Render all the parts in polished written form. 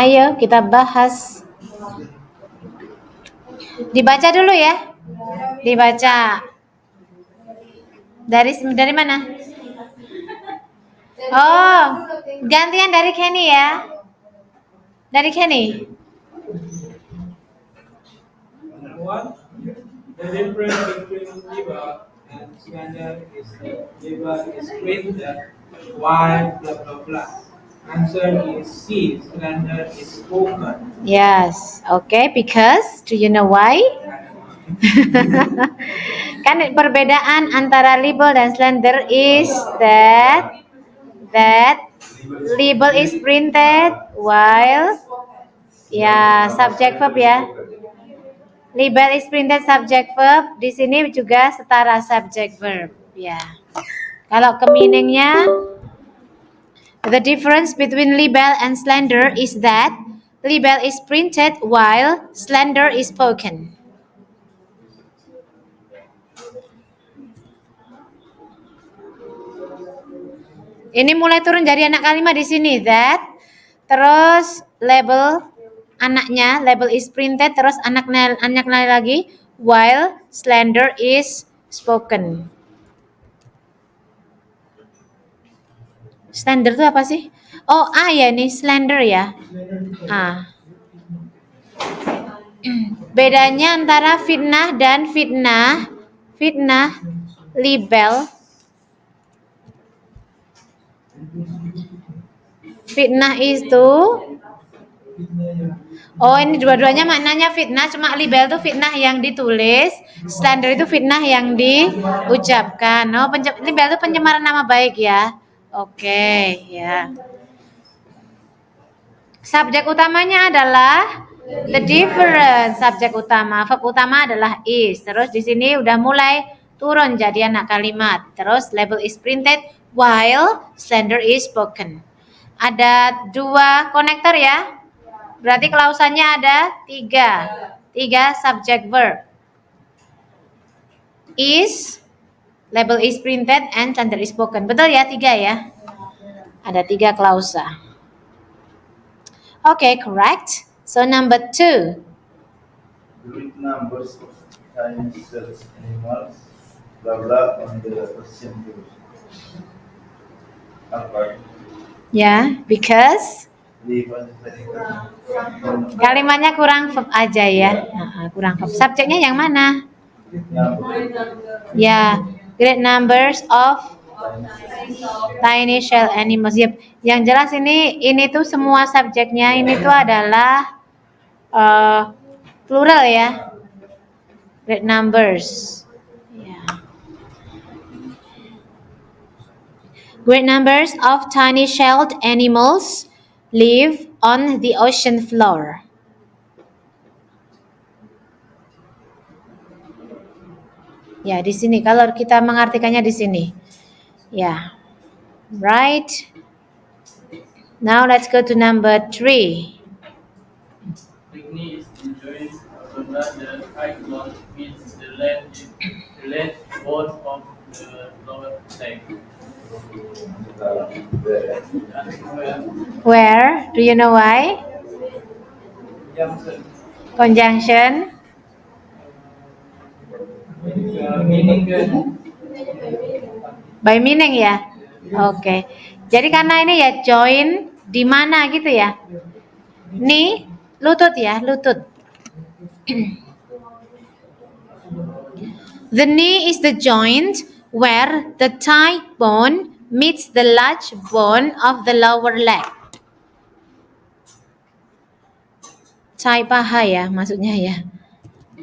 Ayo kita bahas. Dibaca dulu ya. Dibaca. Dari mana? Oh, gantian dari Kenny ya. Dari Kenny. The difference between liver and slender is that liver is printed while blah blah blah. Answer is C. Slender is spoken. Yes, okay. Because do you know why? Kan perbedaan antara libel dan slender is that libel is printed while subject verb ya. Libel is printed subject verb. Di sini juga setara subject verb ya. Kalau ke meaningnya, the difference between libel and slender is that libel is printed while slender is spoken. Ini mulai turun dari anak kalimat di sini that, terus label anaknya, label is printed, terus anaknya lagi while slender is spoken. Slender itu apa sih? Oh, ya nih slender ya. Bedanya antara fitnah dan fitnah. Fitnah, libel. Fitnah itu ini dua-duanya maknanya fitnah, cuma libel itu fitnah yang ditulis, slander itu fitnah yang diucapkan. Libel itu pencemaran nama baik ya. Oke, ya. Subjek utamanya adalah the difference. Subjek utama, verb utama adalah is. Terus di sini udah mulai turun jadi anak kalimat. Terus label is printed while slander is spoken. Ada 2 konektor ya. Berarti klausannya ada 3 subject verb. Is, label is printed, and slander is spoken. Betul ya, 3 ya? Ada 3 klausa. Okay, correct. So number 2. Great numbers of tiny cells animals, blah blah on the question page. Apa? Ya, because kalimatnya kurang verb aja ya. Kurang verb. Subjeknya yang mana? Ya, great numbers of tiny shell animals. Yep. Yang jelas ini tuh semua subjeknya ini tuh adalah plural ya. Great numbers. Great numbers of tiny shelled animals live on the ocean floor. Ya, di sini kalau kita mengartikannya di sini. Ya. Right. Now let's go to number 3. Pygmy is enjoying the high bone means the left bone of the lower leg. Where? Do you know why? Conjunction. By meaning ya. Oke. Jadi karena ini ya join di mana gitu ya. Nih, lutut ya, lutut. The knee is the joint where the thigh bone meets the large bone of the lower leg. Thigh paha ya maksudnya ya.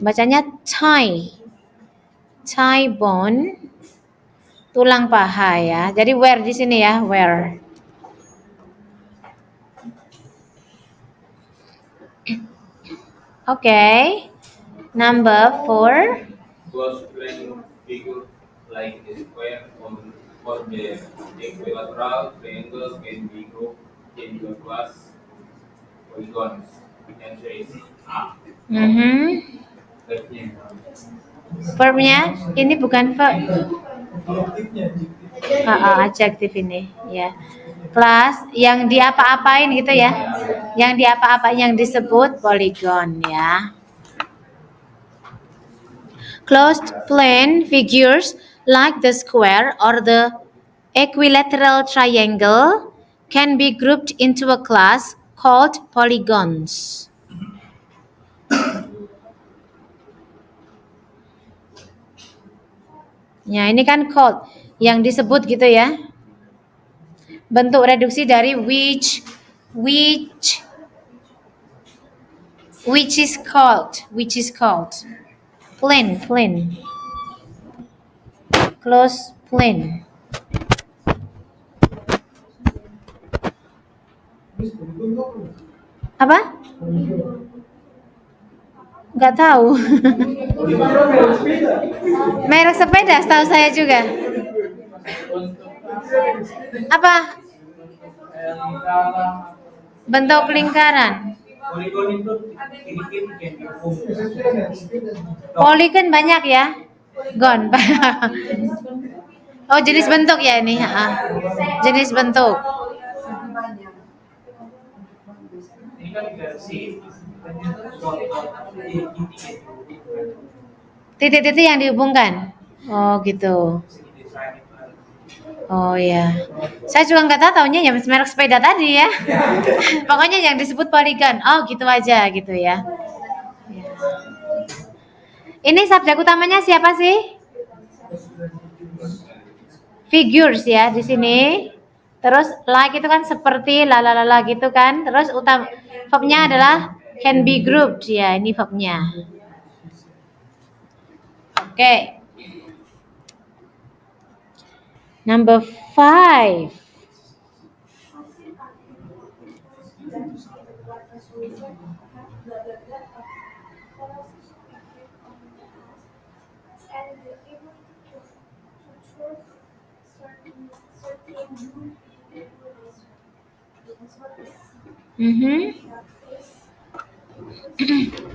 Bacanya thigh. Thigh bone, tulang paha ya. Jadi where di sini ya, where. Okay. Number 4. Close plane figure like a square or the equilateral triangle can be grouped into class polygons. Answer is A. Verbnya ini bukan verb. Adjektif ini, ya. Class yang diapa-apain gitu ya. Yang diapa-apain yang disebut polygon ya. Closed plane figures like the square or the equilateral triangle can be grouped into a class called polygons. Ya, ini kan called yang disebut gitu ya. Bentuk reduksi dari which is called plane close plane. Apa? Nggak tahu. Merek sepeda setahu saya juga. Apa? Bentuk lingkaran. Poligon itu dikit-dikit yang dihukum. Poli kan banyak ya. Gon. Oh, jenis bentuk ya ini. Jenis bentuk. Ini kan versi Titik-titik yang dihubungkan. Oh gitu. Oh ya. Saya juga nggak tahu taunya ya merek sepeda tadi ya. Pokoknya yang disebut poligon. Oh gitu aja gitu ya. Ini subjek utamanya siapa sih? Figures ya di sini. Terus like itu kan seperti lalalala gitu kan. Terus verbnya adalah can be grouped ya. Ini verbnya. Oke. Number 5.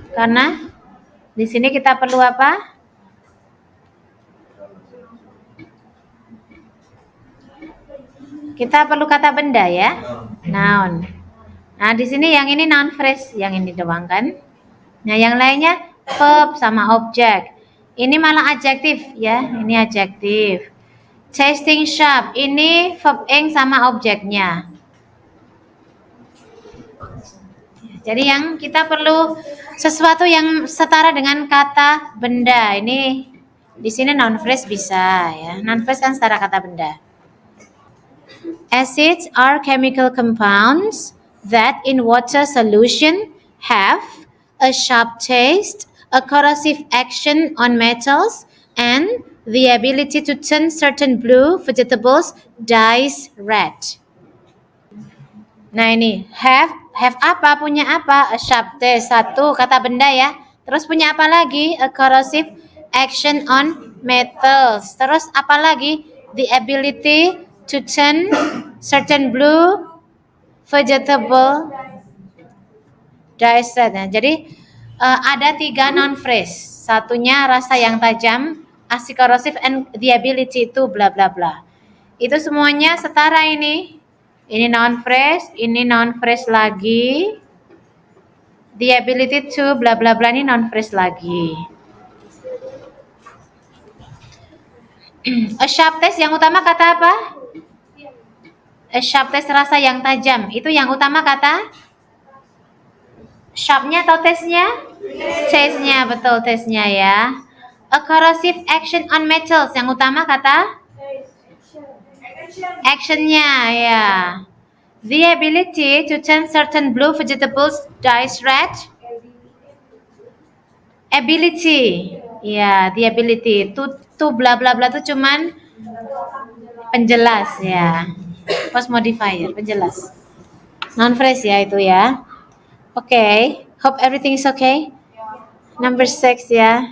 Karena di sini kita perlu apa? Kita perlu kata benda ya, noun. Nah di sini yang ini noun phrase, yang ini doang kan. Nah yang lainnya verb sama objek. Ini malah adjektif ya, ini adjektif. Tasting shop, ini verb ing sama objeknya. Jadi yang kita perlu sesuatu yang setara dengan kata benda. Ini di sini noun phrase bisa ya. Noun phrase kan setara kata benda. Acids are chemical compounds that in water solution have a sharp taste, a corrosive action on metals, and the ability to turn certain blue vegetables dyes red. Nah ini have apa, punya apa? A sharp taste, satu kata benda ya. Terus punya apa lagi? A corrosive action on metals. Terus apa lagi? The ability to turn certain blue vegetable dyes red. Nah, jadi ada 3 noun phrase. Satunya rasa yang tajam, asik corrosive, and the ability to bla bla bla. Itu semuanya setara ini. Ini noun phrase, ini noun phrase lagi. The ability to bla bla bla ini noun phrase lagi. A sharp taste yang utama kata apa? A sharp taste rasa yang tajam. Itu yang utama kata? Sharpnya atau taste-nya? Taste-nya, betul taste-nya ya. A corrosive action on metals. Yang utama kata? Action-nya ya. The ability to turn certain blue vegetables dyes red. Ability. Ya, the ability. To bla bla bla itu cuman penjelas ya. Post modifier, penjelas. Non phrase ya itu ya. Okay, hope everything is okay. Number 6 ya.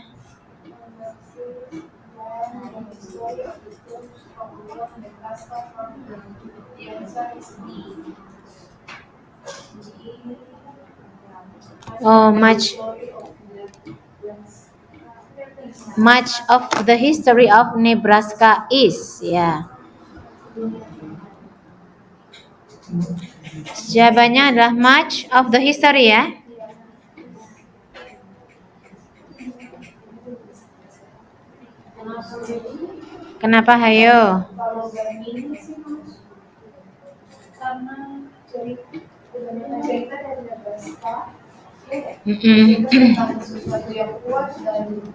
Oh, much of the history of Nebraska is ya. Jawabannya adalah much of the history ya. Kenapa hayo? Kalau yang ini sih Mas, karena cerita dari Nebraska, tentang sesuatu yang kuat dan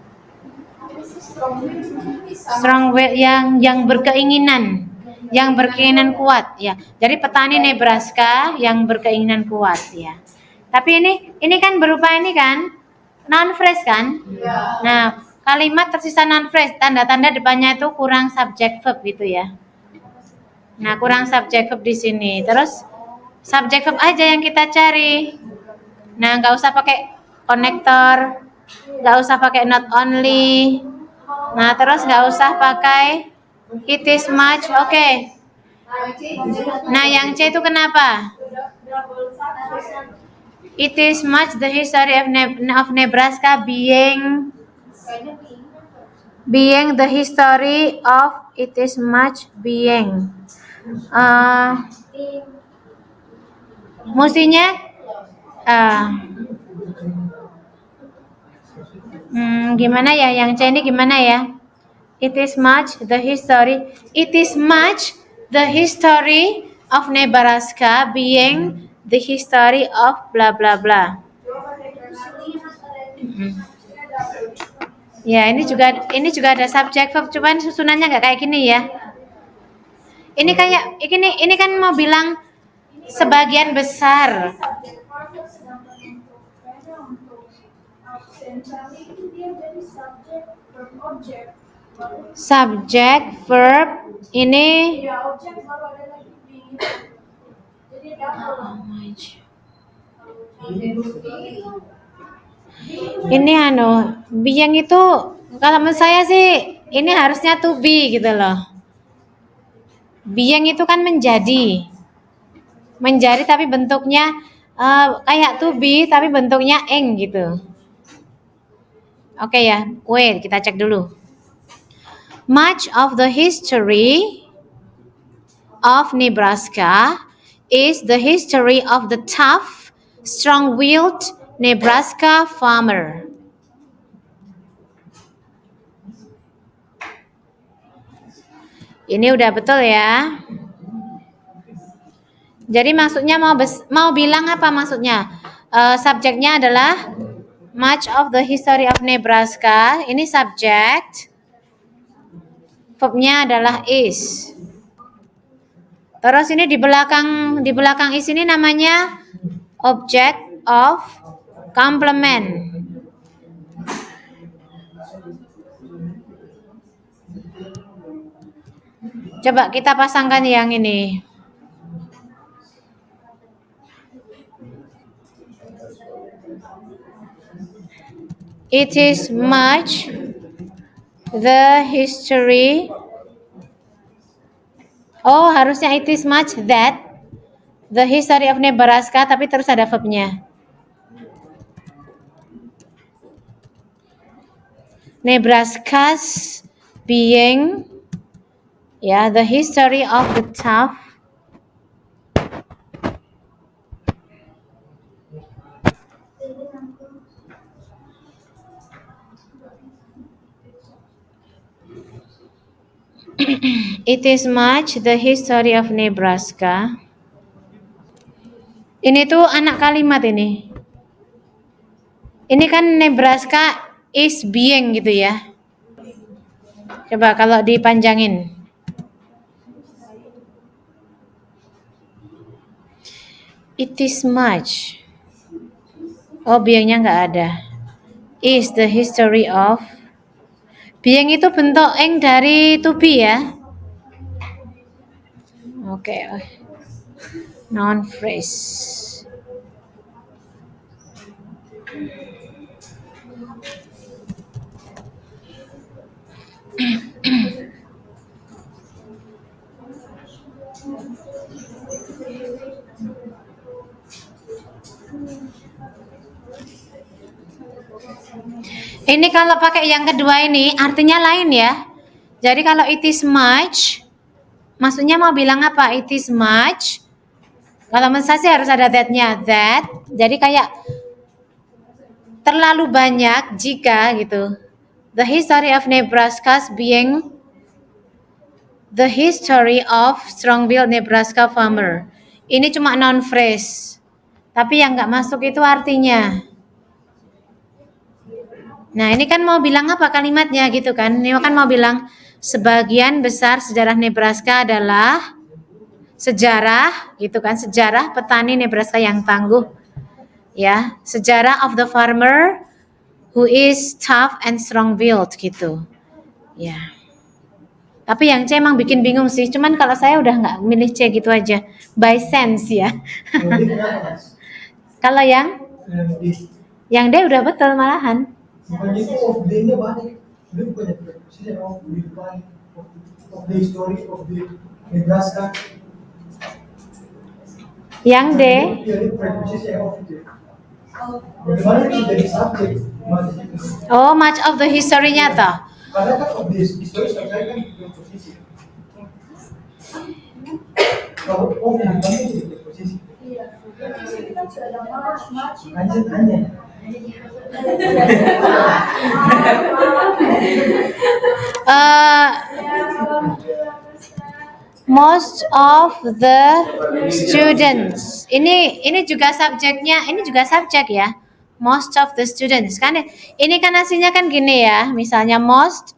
Strong will yang berkeinginan, kuat ya. Jadi petani Nebraska yang berkeinginan kuat ya. Tapi ini kan berupa ini kan non phrase kan? Nah, kalimat tersisa non phrase, tanda-tanda depannya itu kurang subject verb gitu ya. Nah, kurang subject verb di sini. Terus subject verb aja yang kita cari. Nah, nggak usah pakai konektor, nggak usah pakai not only. Nah, terus nggak usah pakai it is much. Oke. Nah, yang C itu kenapa? It is much the history of Nebraska being the history of it is much being. Mestinya gimana ya yang C ini gimana ya? It is much the history. It is much the history of Nebraska being the history of bla bla bla. Ya, ini juga ada subject verb, cuman susunannya nggak kayak gini ya. Ini kan mau bilang sebagian besar. Subject verb ini ini being itu kalau menurut saya sih ini harusnya to be gitu loh. Being itu kan menjadi tapi bentuknya kayak to be tapi bentuknya ing gitu. Oke ya, wait kita cek dulu. Much of the history of Nebraska is the history of the tough, strong-willed Nebraska farmer. Ini udah betul ya. Jadi maksudnya mau bilang apa maksudnya? Subjeknya adalah much of the history of Nebraska. Ini subject. Verbnya adalah is. Terus ini di belakang is ini namanya object of complement. Coba kita pasangkan yang ini. It is much the history. Oh, harusnya it is much that the history of Nebraska, tapi terus ada verbnya. Nebraska's being the history of the tough it is much the history of Nebraska. Ini tuh anak kalimat ini. Ini kan Nebraska is being gitu ya. Coba kalau dipanjangin. It is much. Oh, beingnya nggak ada. Is the history of. Being itu bentuk ing dari to be ya. Oke. Non phrase. Ini kalau pakai yang kedua ini artinya lain ya. Jadi kalau it is much Maksudnya mau bilang apa? It is much. Kalau menurut saya sih harus ada that-nya. That. Jadi kayak terlalu banyak jika gitu. The history of Nebraska being the history of strong-willed Nebraska farmer. Ini cuma noun phrase. Tapi yang nggak masuk itu artinya. Nah, ini kan mau bilang apa kalimatnya gitu kan? Ini kan mau bilang sebagian besar sejarah Nebraska adalah sejarah gitu kan, sejarah petani Nebraska yang tangguh. Ya, sejarah of the farmer who is tough and strong-willed gitu. Ya. Tapi yang C emang bikin bingung sih. Cuman kalau saya udah nggak milih C gitu aja. By sense ya. Kalau yang D udah betul malahan. Bukannya itu of day-nya banyak. Dia bukannya preposition of the history of the Nebraska. Yang D. Iya, ini preposition of itu. Bagaimana bisa jadi subjek? Oh, much of the history-nya toh. Karena kan of the history subjek kan preposisi. Kalau of yang mana jadi preposisi? Iya. Kita sudah ada match. Hanya. Most of the students. Ini juga subjeknya, ini juga subjek ya. Most of the students kan ini kan aslinya kan gini ya. Misalnya most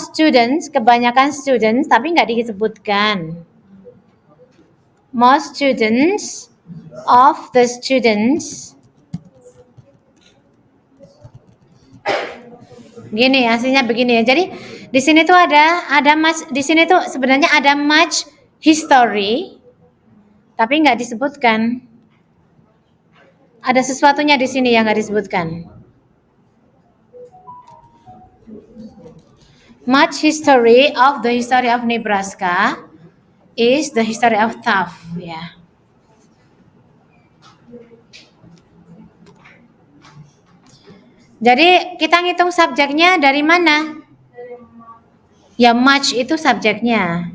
students, kebanyakan students tapi nggak disebutkan. Most students of the students. Gini aslinya begini ya. Jadi di sini tuh ada much, di sini tuh sebenarnya ada much history tapi nggak disebutkan. Ada sesuatunya di sini yang nggak disebutkan. Much history of the history of Nebraska is the history of tough ya. Jadi kita ngitung subjeknya dari mana? Ya much itu subjeknya.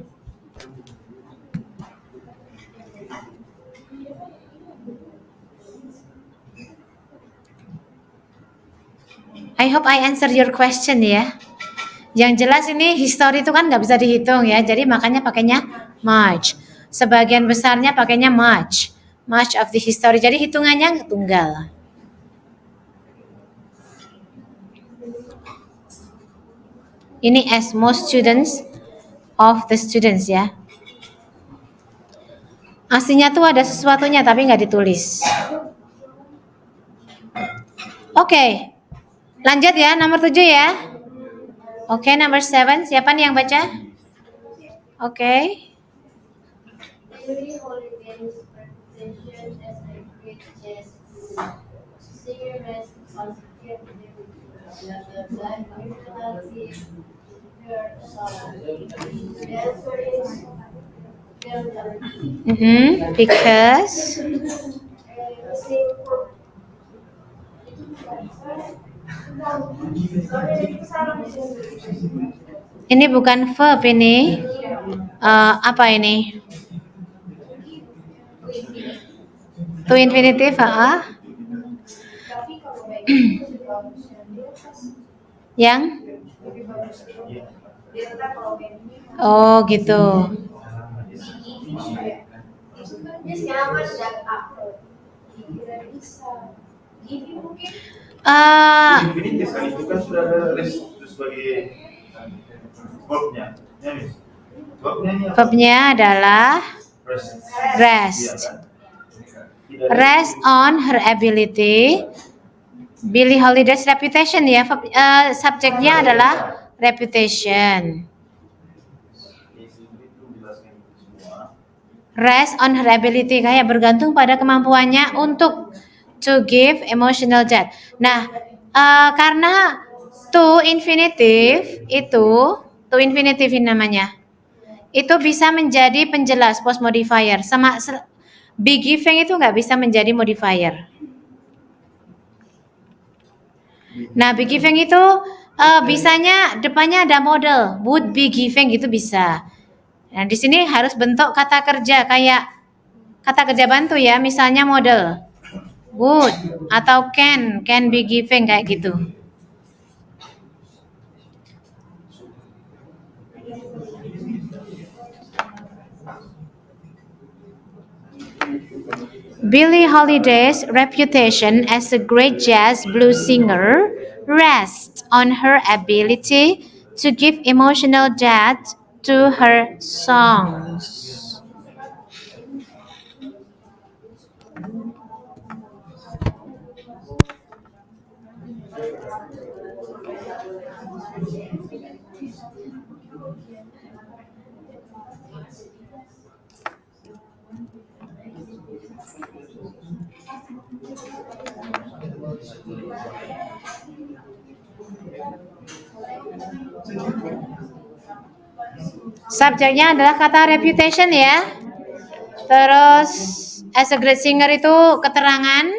I hope I answer your question ya. Yang jelas ini history itu kan nggak bisa dihitung ya. Jadi makanya pakainya much. Sebagian besarnya pakainya much. Much of the history. Jadi hitungannya tunggal. Ini as most students of the students ya. Aslinya tuh ada sesuatunya tapi nggak ditulis. Oke. Lanjut ya, nomor 7 ya. Oke, nomor 7. Siapa nih yang baca? Oke. Every holiday is presentation as a great jest. Sing rest on blah blah blah. Usually your song. The answer is Because ini bukan verb ini. Apa ini? To infinitive, Yang? Oh, gitu. Infinitive kan itu kan sudah ada rest sebagai verbnya. Ya, Miss. Verbnya ini apa? Verbnya adalah Rest. rest. Iya, kan? Rest on her ability. Billie Holiday's reputation ya. Subjeknya adalah reputation. Rest on her ability kayak bergantung pada kemampuannya untuk to give emotional depth. Nah, karena to infinitive itu to infinitive namanya. Itu bisa menjadi penjelas post modifier. Sama be giving itu nggak bisa menjadi modifier. Nah, be giving itu bisanya depannya ada model would be giving gitu bisa. Nah, di sini harus bentuk kata kerja kayak kata kerja bantu ya, misalnya model would atau can be given kayak gitu. Billie Holiday's reputation as a great jazz blues singer rests on her ability to give emotional depth to her songs. Subjeknya adalah kata reputation ya. Terus as a great singer itu keterangan.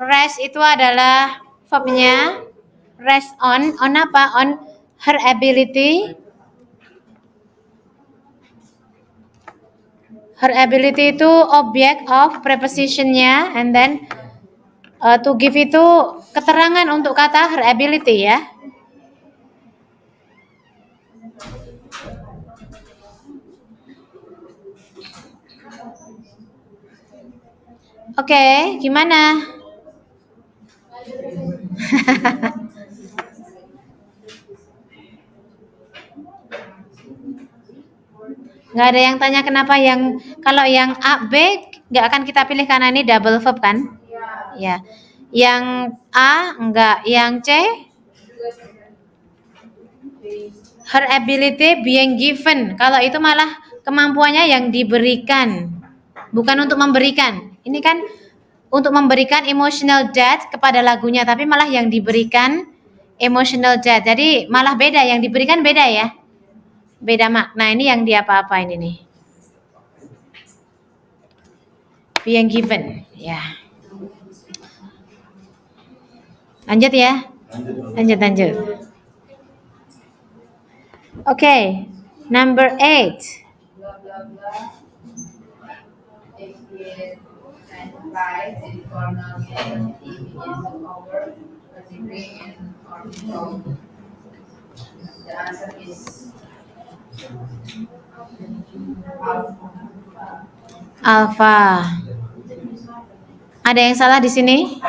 Rest itu adalah verbnya. Rest on apa? On her ability. Her ability itu object of prepositionnya, and then to give itu keterangan untuk kata her ability ya. Oke, gimana? Nggak ada yang tanya kenapa yang kalau yang A, B nggak akan kita pilih karena ini double verb kan? Ya. Yang A enggak, yang C her ability being given. Kalau itu malah kemampuannya yang diberikan, bukan untuk memberikan. Ini kan untuk memberikan emotional depth kepada lagunya, tapi malah yang diberikan emotional depth. Jadi malah beda, yang diberikan beda ya. Beda makna, ini yang dia apa-apain ini. Being given, ya. Lanjut ya. Lanjut. Okay, number 8. Blah blah blah. If it and five in corner and begins to cover a degree in orbital. The answer is Alpha. Ada yang salah di sini?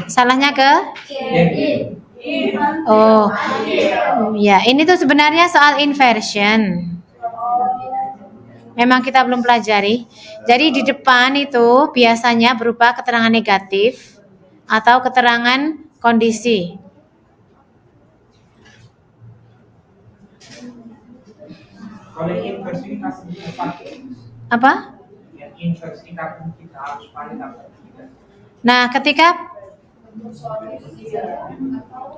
Salahnya ke? Oh, ya. Ini tuh sebenarnya soal inversion. Memang kita belum pelajari. Jadi di depan itu biasanya berupa keterangan negatif atau keterangan kondisi. Kalau inversi kasih pakai. Apa? Yang inversi kapan kita harus pakai apa tidak? Nah,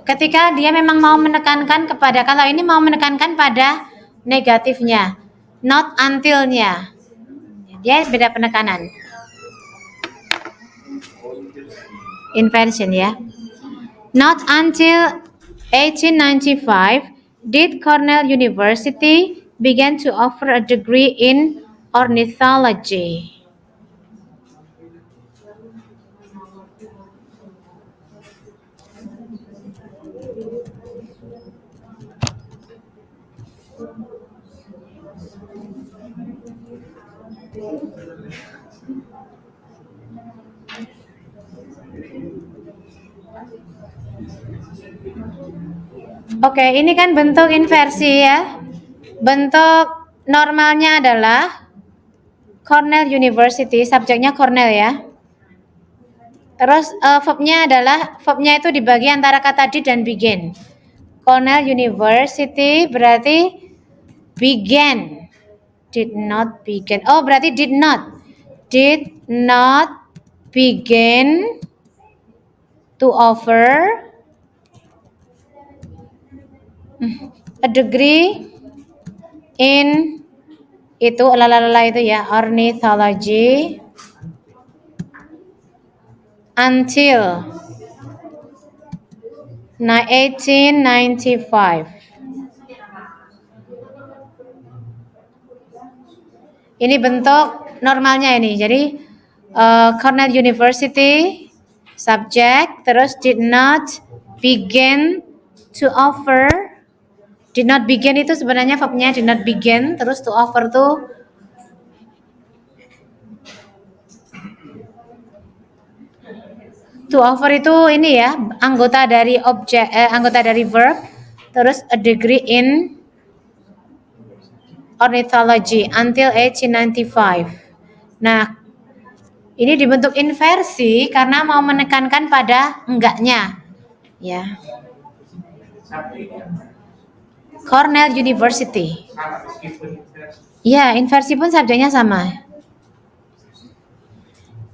ketika dia memang mau menekankan kepada, kalau ini mau menekankan pada negatifnya, not until-nya, dia beda penekanan. Inversion ya. Not until 1895 did Cornell University begin to offer a degree in ornithology. Oke, ini kan bentuk inversi ya. Bentuk normalnya adalah Cornell University, subjeknya Cornell ya. Terus verbnya itu dibagi antara kata did dan begin. Cornell University berarti began, did not begin. Oh, berarti did not begin to offer a degree in itu itu ya, ornithology until 1895. Ini bentuk normalnya ini. Jadi Cornell University subject, terus did not begin to offer. Did not begin itu sebenarnya verbnya did not begin, terus to offer tuh to offer itu ini ya, anggota dari objek, anggota dari verb, terus a degree in ornithology until 1895. Nah, ini dibentuk inversi karena mau menekankan pada enggaknya. Ya. Cornell University. Sama meskipun inversi. Ya, inversi pun subjeknya sama.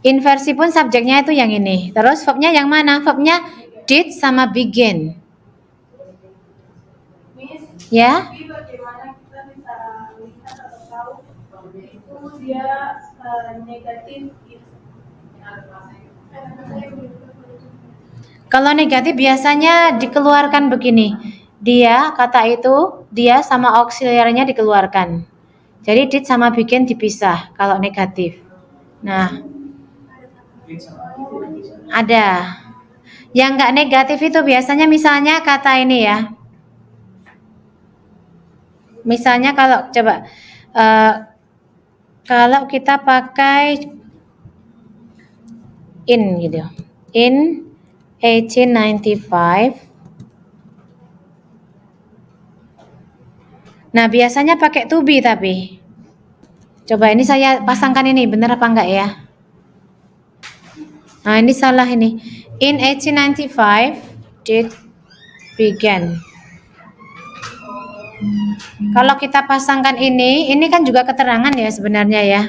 Inversi pun subjeknya itu yang ini. Terus verbnya yang mana? Verbnya did sama begin. Miss, Ya. tapi bagaimana kita bisa lihat atau tahu itu dia negatif gitu. Kalau negatif biasanya dikeluarkan begini. Dia, kata itu, dia sama auxiliarnya dikeluarkan. Jadi did sama begin dipisah kalau negatif. Nah, ada. Yang enggak negatif itu biasanya misalnya kata ini ya. Misalnya kalau coba kalau kita pakai in gitu. In 1895. Nah, biasanya pakai to be tapi. Coba ini saya pasangkan ini benar apa enggak ya? Nah, ini salah ini. In 1895 did begin. Kalau kita pasangkan ini kan juga keterangan ya sebenarnya ya.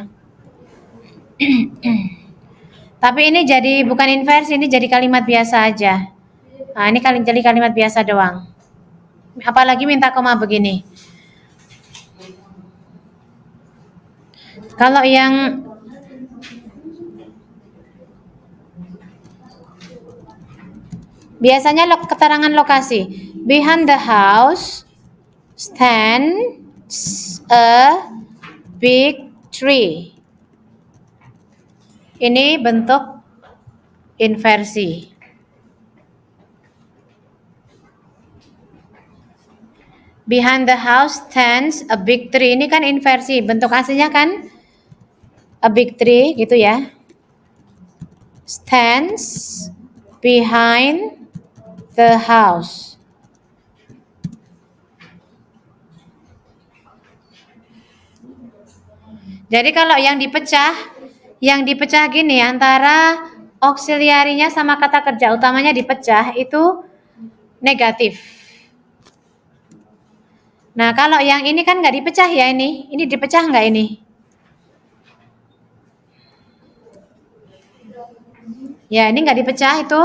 Tapi ini jadi bukan inversi, ini jadi kalimat biasa aja. Nah, ini jadi kalimat biasa doang. Apalagi minta koma begini. Kalau yang biasanya keterangan lokasi. Behind the house stands a big tree. Ini bentuk inversi. Behind the house stands a big tree. Ini kan inversi. Bentuk aslinya kan a big tree gitu ya. Stands behind the house. Jadi kalau yang dipecah gini antara auxiliary-nya sama kata kerja utamanya dipecah itu negatif. Nah, kalau yang ini kan nggak dipecah ya ini. Ini dipecah nggak ini? Ya, ini nggak dipecah itu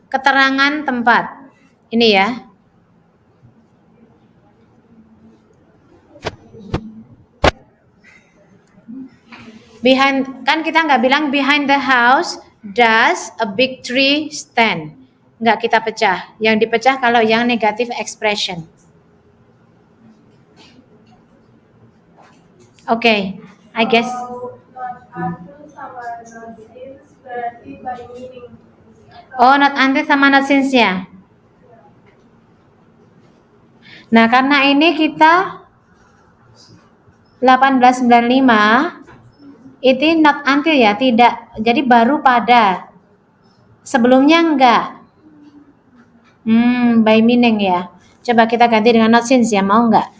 keterangan tempat. Ini ya. Behind, kan kita nggak bilang behind the house does a big tree stand. Nggak kita pecah. Yang dipecah kalau yang negative expression. Oke, I guess. Kalau not until sama not since berarti by meaning. Oh, not until sama not since ya. Nah, karena ini kita 1895 itu not until ya, tidak. Jadi baru pada. Sebelumnya enggak. By meaning ya. Coba kita ganti dengan not since ya, mau enggak?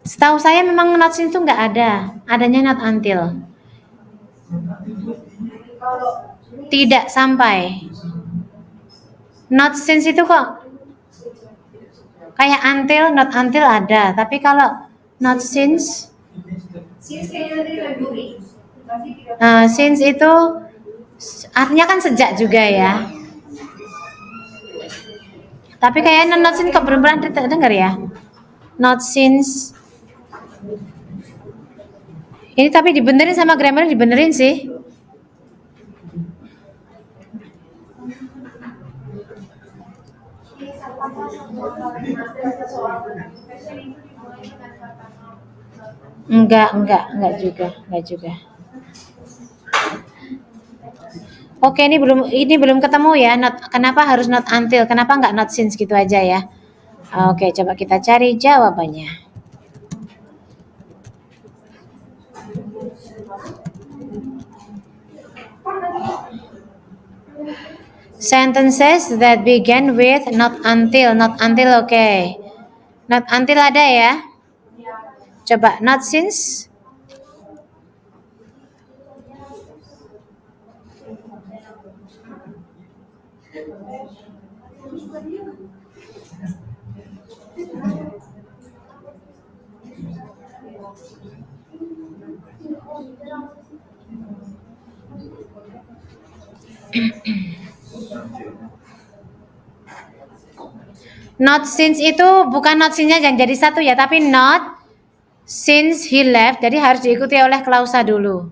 Setahu saya memang not since itu enggak ada. Adanya not until. Tidak sampai. Not since itu kok kayak until, not until ada. Tapi kalau not since, since itu artinya kan sejak juga ya. Tapi kayaknya not since kok belum pernah dengar ya. Not since. Ini tapi dibenerin sama grammar, dibenerin sih. Enggak juga. Oke, ini belum ketemu ya. Kenapa harus not until? Kenapa enggak not since gitu aja ya? Oke, coba kita cari jawabannya. Sentences that begin with not until. Oke. Not until ada ya? Coba not since. Not since itu bukan not since-nya yang jadi satu ya, tapi not since he left, jadi harus diikuti oleh klausa dulu.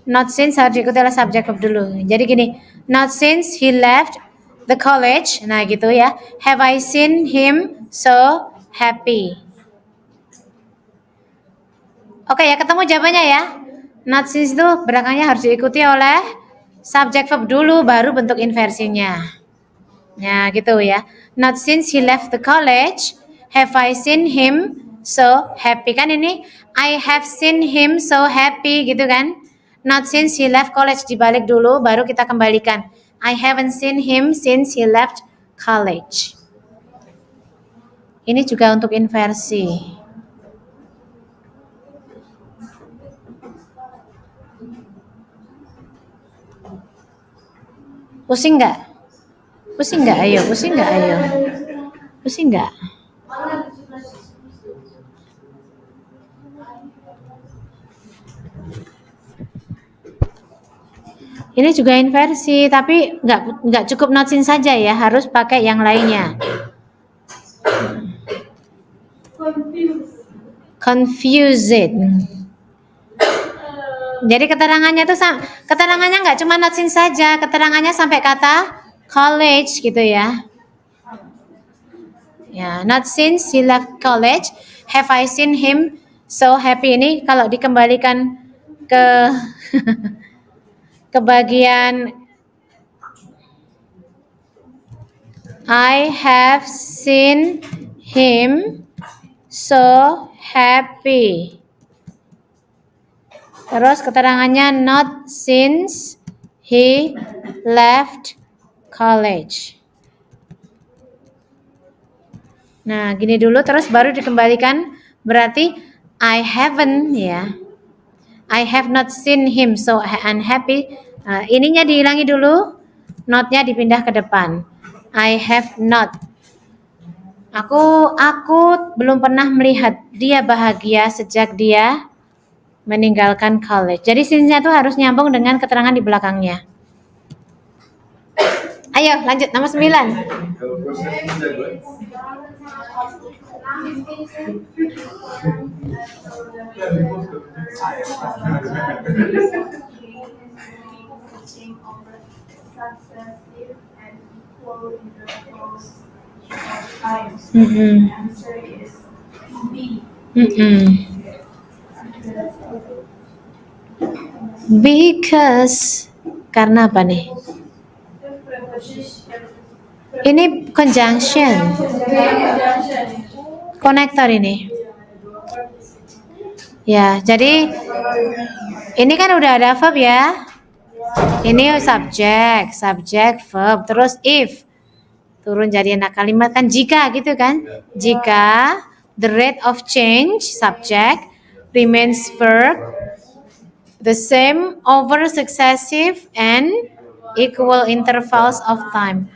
Not since harus diikuti oleh subject verb dulu. Jadi gini, not since he left the college, nah gitu ya. Have I seen him so happy? Oke ya, ketemu jawabannya ya. Not since itu belakangnya harus diikuti oleh subject verb dulu, baru bentuk inversinya. Ya gitu ya. Not since he left the college, have I seen him so happy. Kan ini I have seen him so happy gitu kan. Not since he left college dibalik dulu, baru kita kembalikan. I haven't seen him since he left college. Ini juga untuk inversi. Pusing nggak? Ayo. Pusing nggak? Ini juga inversi, tapi nggak cukup not since saja ya, harus pakai yang lainnya. Confused. Jadi keterangannya nggak cuma not since saja, keterangannya sampai kata college gitu ya. Ya, not since he left college, have I seen him so happy. Ini kalau dikembalikan ke ke bagian I have seen him so happy. Terus keterangannya not since he left college. Nah, gini dulu terus baru dikembalikan, berarti I haven't ya. I have not seen him so unhappy. Ininya dihilangi dulu, not-nya dipindah ke depan. I have not. Aku belum pernah melihat dia bahagia sejak dia meninggalkan college. Jadi since-nya tuh harus nyambung dengan keterangan di belakangnya. Ayo lanjut nomor 9. Kalau proses bisa gue. Because karena apa nih? Ini conjunction. Konektor ini. Ya, jadi ini kan udah ada verb ya. Ini subject, verb, terus if. Turun jadi anak kalimat kan jika gitu kan. Jika the rate of change subject remains verb the same over successive and equal intervals of time.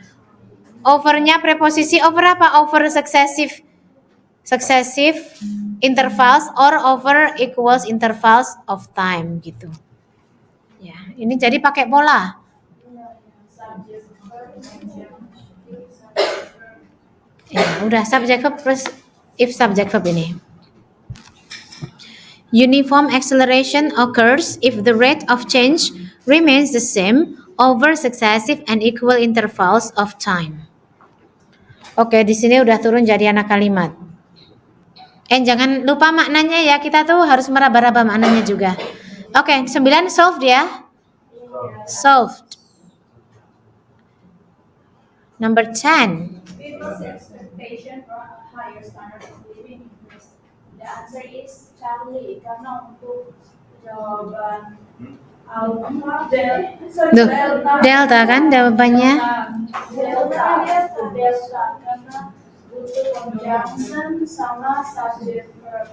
Overnya preposisi over apa? Over successive intervals or over equals intervals of time gitu. Ya, ini jadi pakai pola. Ya, udah subject verb plus if subject verb ini. Uniform acceleration occurs if the rate of change remains the same over successive and equal intervals of time. Oke, di sini udah turun jadi anak kalimat. Jangan lupa maknanya ya, kita tuh harus meraba-raba maknanya juga. Oke, 9 solved ya. Solved. Number 10. People's expectation for a higher standard of living increased. The answer is Charlie, karena untuk jawaban alpha Duh, delta kan jawabannya. delta karena butuh conjunction sama subject verb.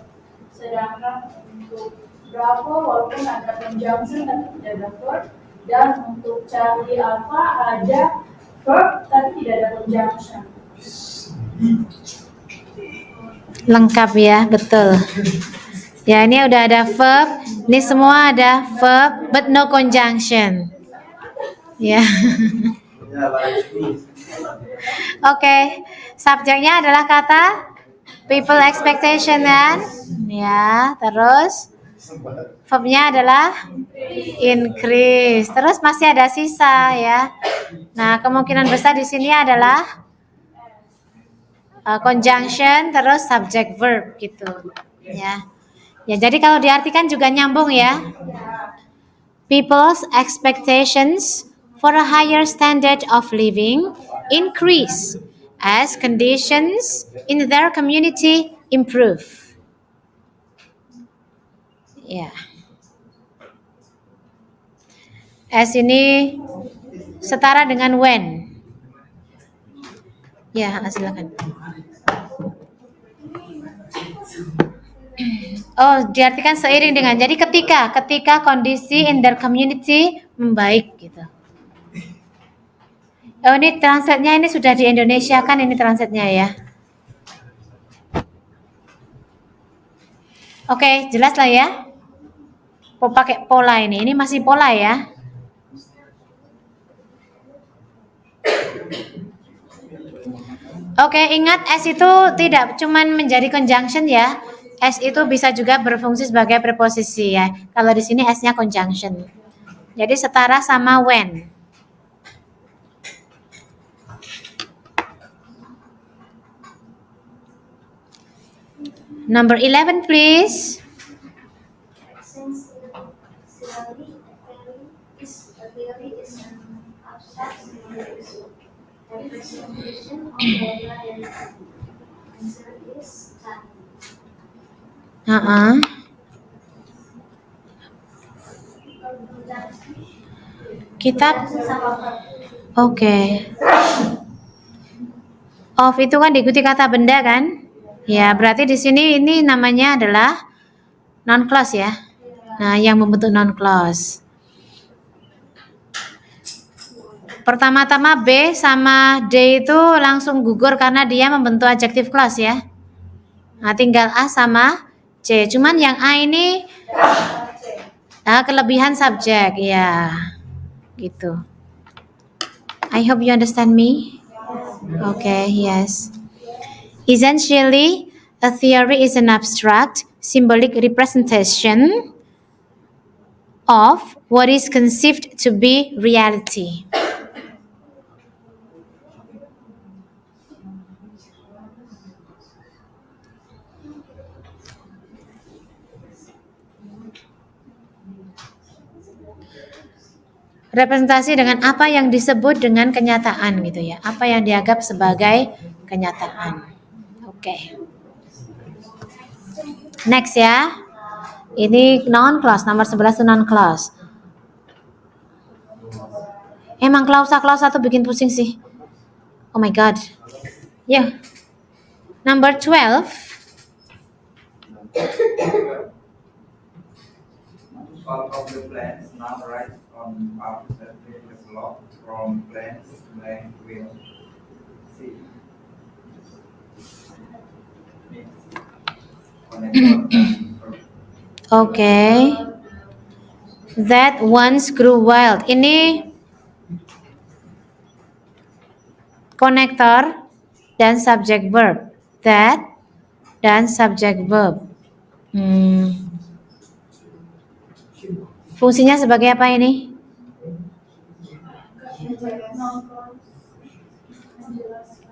Sedangkan untuk Bravo walaupun ada conjunction tapi tidak ada verb, dan untuk Charlie Alpha ada verb tapi tidak ada conjunction. Lengkap ya, betul. Ya, ini udah ada verb. Ini semua ada verb but no conjunction. Ya. Oke, subjeknya adalah kata people expectation kan? Ya, terus verbnya adalah increase. Terus masih ada sisa ya. Nah, kemungkinan besar di sini adalah conjunction terus subject verb gitu. Ya. Ya, jadi kalau diartikan juga nyambung ya. People's expectations for a higher standard of living increase as conditions in their community improve. Ya. As ini setara dengan when. Ya, silakan. Oh, diartikan seiring dengan. Jadi ketika kondisi in their community membaik gitu. Oh, ini translate-nya ini sudah di Indonesia kan ini translate-nya ya. Oke, jelas lah ya. Pakai pola ini. Ini masih pola ya. Oke, ingat S itu tidak cuman menjadi conjunction ya. S itu bisa juga berfungsi sebagai preposisi ya. Kalau di sini S-nya conjunction. Jadi setara sama when. Number 11 please. Since a theory is an abstract representation of data, and answer is time. Kitab. Oke. Of itu kan diikuti kata benda kan? Ya, berarti di sini ini namanya adalah non clause ya. Nah, yang membentuk non clause. Pertama-tama B sama D itu langsung gugur karena dia membentuk adjective clause ya. Nah, tinggal A sama C. Cuman yang A ini kelebihan subjek ya. Gitu. I hope you understand me. Okay, yes. Essentially, a theory is an abstract, symbolic representation of what is conceived to be reality. Representasi dengan apa yang disebut dengan kenyataan gitu ya. Apa yang dianggap sebagai kenyataan. Oke. Next ya. Ini non clause nomor 11 itu non clause. Emang klausa tuh bikin pusing sih. Oh my god. Yeah. Number 12. All of the plants now rise on after the block from plants blank will see. Okay. That once grew wild. Ini konektor dan subject verb. That dan subject verb. Fungsinya sebagai apa ini?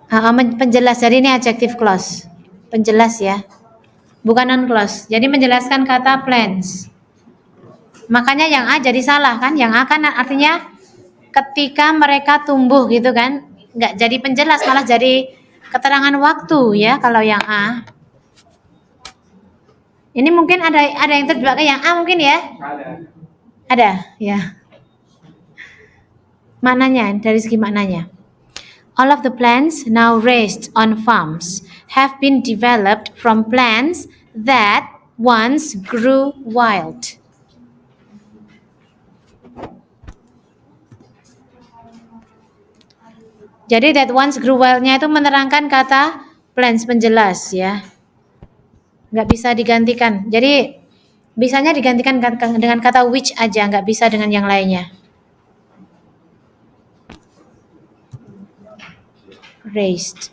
Penjelas, jadi ini adjective clause. Penjelas ya. Bukan non clause. Jadi menjelaskan kata plants. Makanya yang A jadi salah kan? Yang A kan artinya ketika mereka tumbuh gitu kan? Nggak jadi penjelas, malah jadi keterangan waktu ya kalau yang A. Ini mungkin ada yang terjebak ke yang A mungkin ya? Ada, ya. Maknanya, dari segi maknanya. All of the plants now raised on farms have been developed from plants that once grew wild. Jadi that once grew wild-nya itu menerangkan kata plants, penjelas ya. Nggak bisa digantikan. Jadi bisanya digantikan dengan kata which aja, nggak bisa dengan yang lainnya. Raised.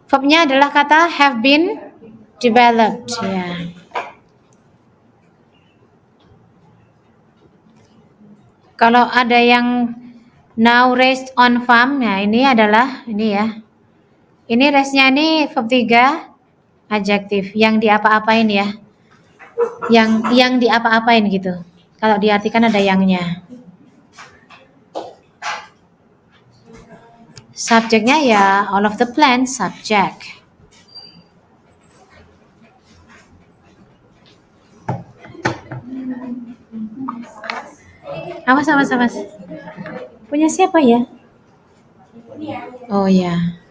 Verbnya adalah kata have been developed ya. Kalau ada yang now raised on farm, ya ini adalah ini ya. Ini raised-nya ini verb 3 adjektif yang diapa-apain ya. Yang diapa-apain gitu. Kalau diartikan ada yangnya. Subjeknya ya all of the plants, subject. Awas. Punya siapa ya? Oh ya.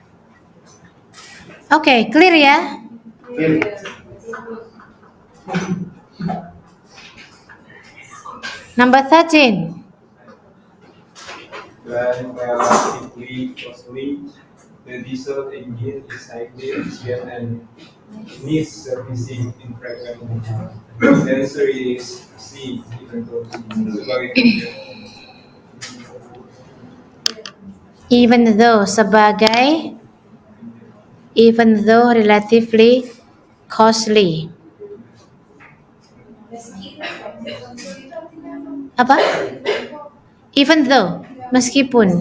Oke, clear ya? Number 13. When relatively costly, the diesel engine is highly efficient and needs servicing infrequently. The answer is C. Even though sebagai, even though relatively costly. Apa? Even though, meskipun.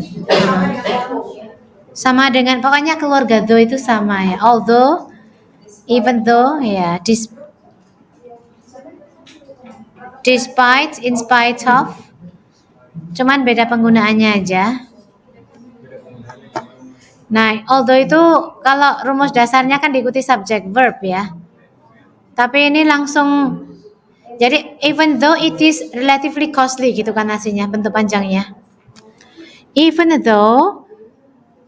Sama dengan, pokoknya keluarga though itu sama ya. Although, even though, ya. Despite, in spite of. Cuman beda penggunaannya aja. Nah, although itu kalau rumus dasarnya kan diikuti subject verb ya. Tapi ini langsung, jadi even though it is relatively costly gitu kan aslinya, bentuk panjangnya. Even though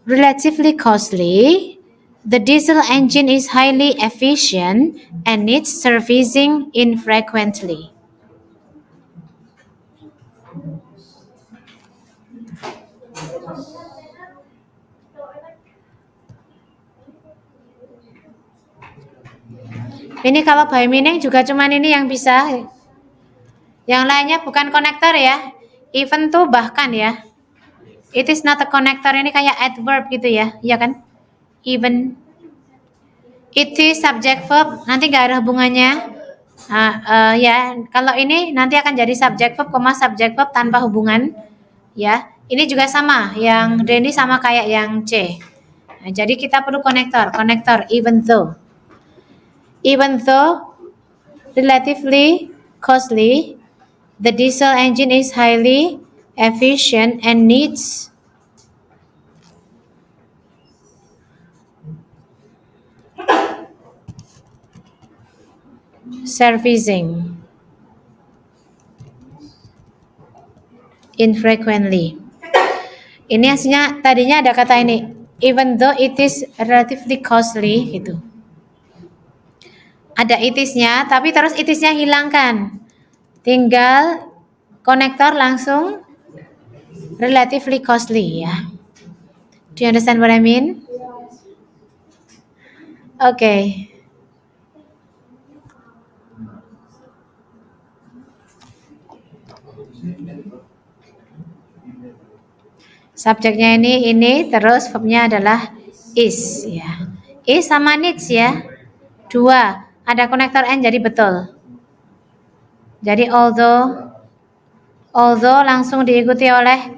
relatively costly, the diesel engine is highly efficient and needs servicing infrequently. Ini kalau by meaning juga cuman ini yang bisa. Yang lainnya bukan konektor ya. Even tuh bahkan ya. It is not a connector, ini kayak adverb gitu ya. Iya kan? Even. It is subject verb, nanti gak ada hubungannya. Ya, kalau ini nanti akan jadi subject verb, subject verb tanpa hubungan. Ya, ini juga sama. Yang D ini sama kayak yang C. Nah, jadi kita perlu konektor even though. Even though relatively costly, the diesel engine is highly efficient and needs servicing infrequently. Ini aslinya tadinya ada kata ini, even though it is relatively costly gitu. Ada it is-nya, tapi terus it is-nya hilangkan. Tinggal konektor langsung relatively costly ya. Do you understand what I mean? Okay. Subjeknya ini terus verbnya adalah is ya. Is sama needs ya. Dua. Ada konektor N jadi betul. Jadi although langsung diikuti oleh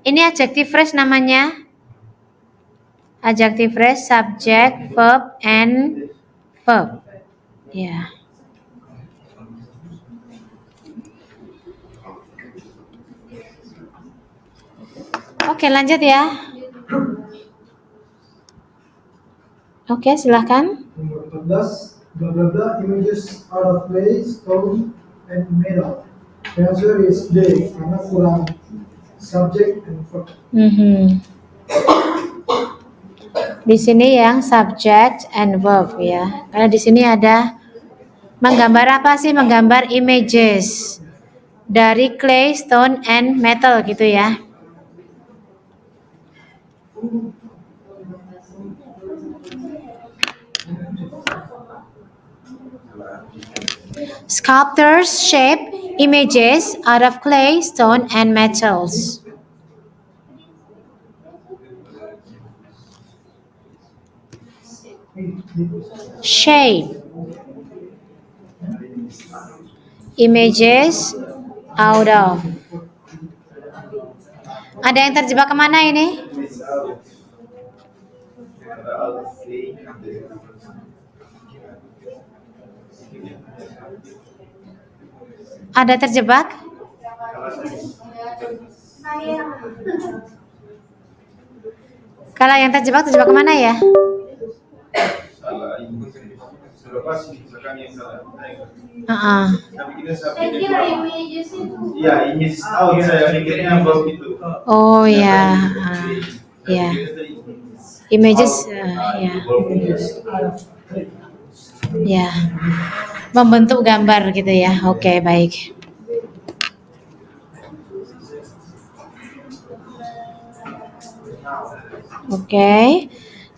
Ini adjective phrase namanya. Adjective phrase, subject, verb, and verb. Ya. Oke, lanjut ya. Oke, silahkan. Nomor 14, blah blah blah images out of clay, stone, and metal. The answer is D, karena kurang subject and verb. Di sini yang subject and verb ya. Karena di sini ada menggambar apa sih? Menggambar images dari clay, stone, and metal gitu ya. Sculptors shape images out of clay, stone, and metals. Shape images out of. Ada yang terjebak kemana ini? Ada terjebak? Kalau yang terjebak kemana ya? Iya, images out saya pikirnya verb itu. Oh ya, ya. Images, ya. Ya. Membentuk gambar gitu ya. Oke, baik. Oke.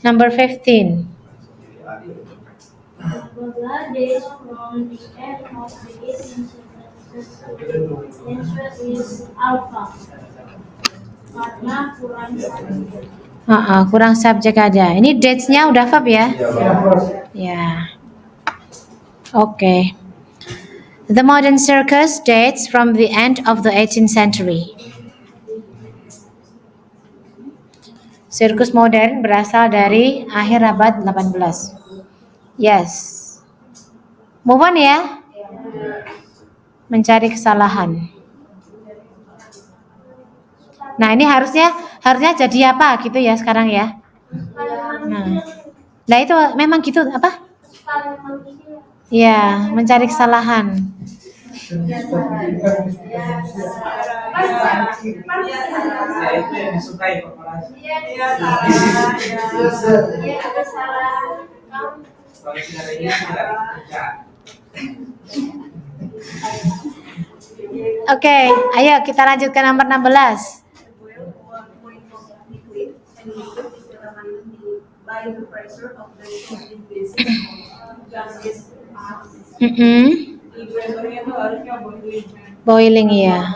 Number 15. Days from the end of the 18th century is alpha. Karena kurang subjek. Kurang subjek aja. Ini dates-nya udah verb ya? Ya. Oke. The modern circus dates from the end of the 18th century. Sirkus modern berasal dari akhir abad 18. Yes. Move on ya. Mencari kesalahan. Nah, ini harusnya jadi apa gitu ya sekarang ya. Nah itu memang gitu apa? Ya, mencari kesalahan. Itu yang disukai korporasi. Kalau tidak ada ini tidak kerja. Oke, ayo kita lanjut ke nomor 16. Boiling ya.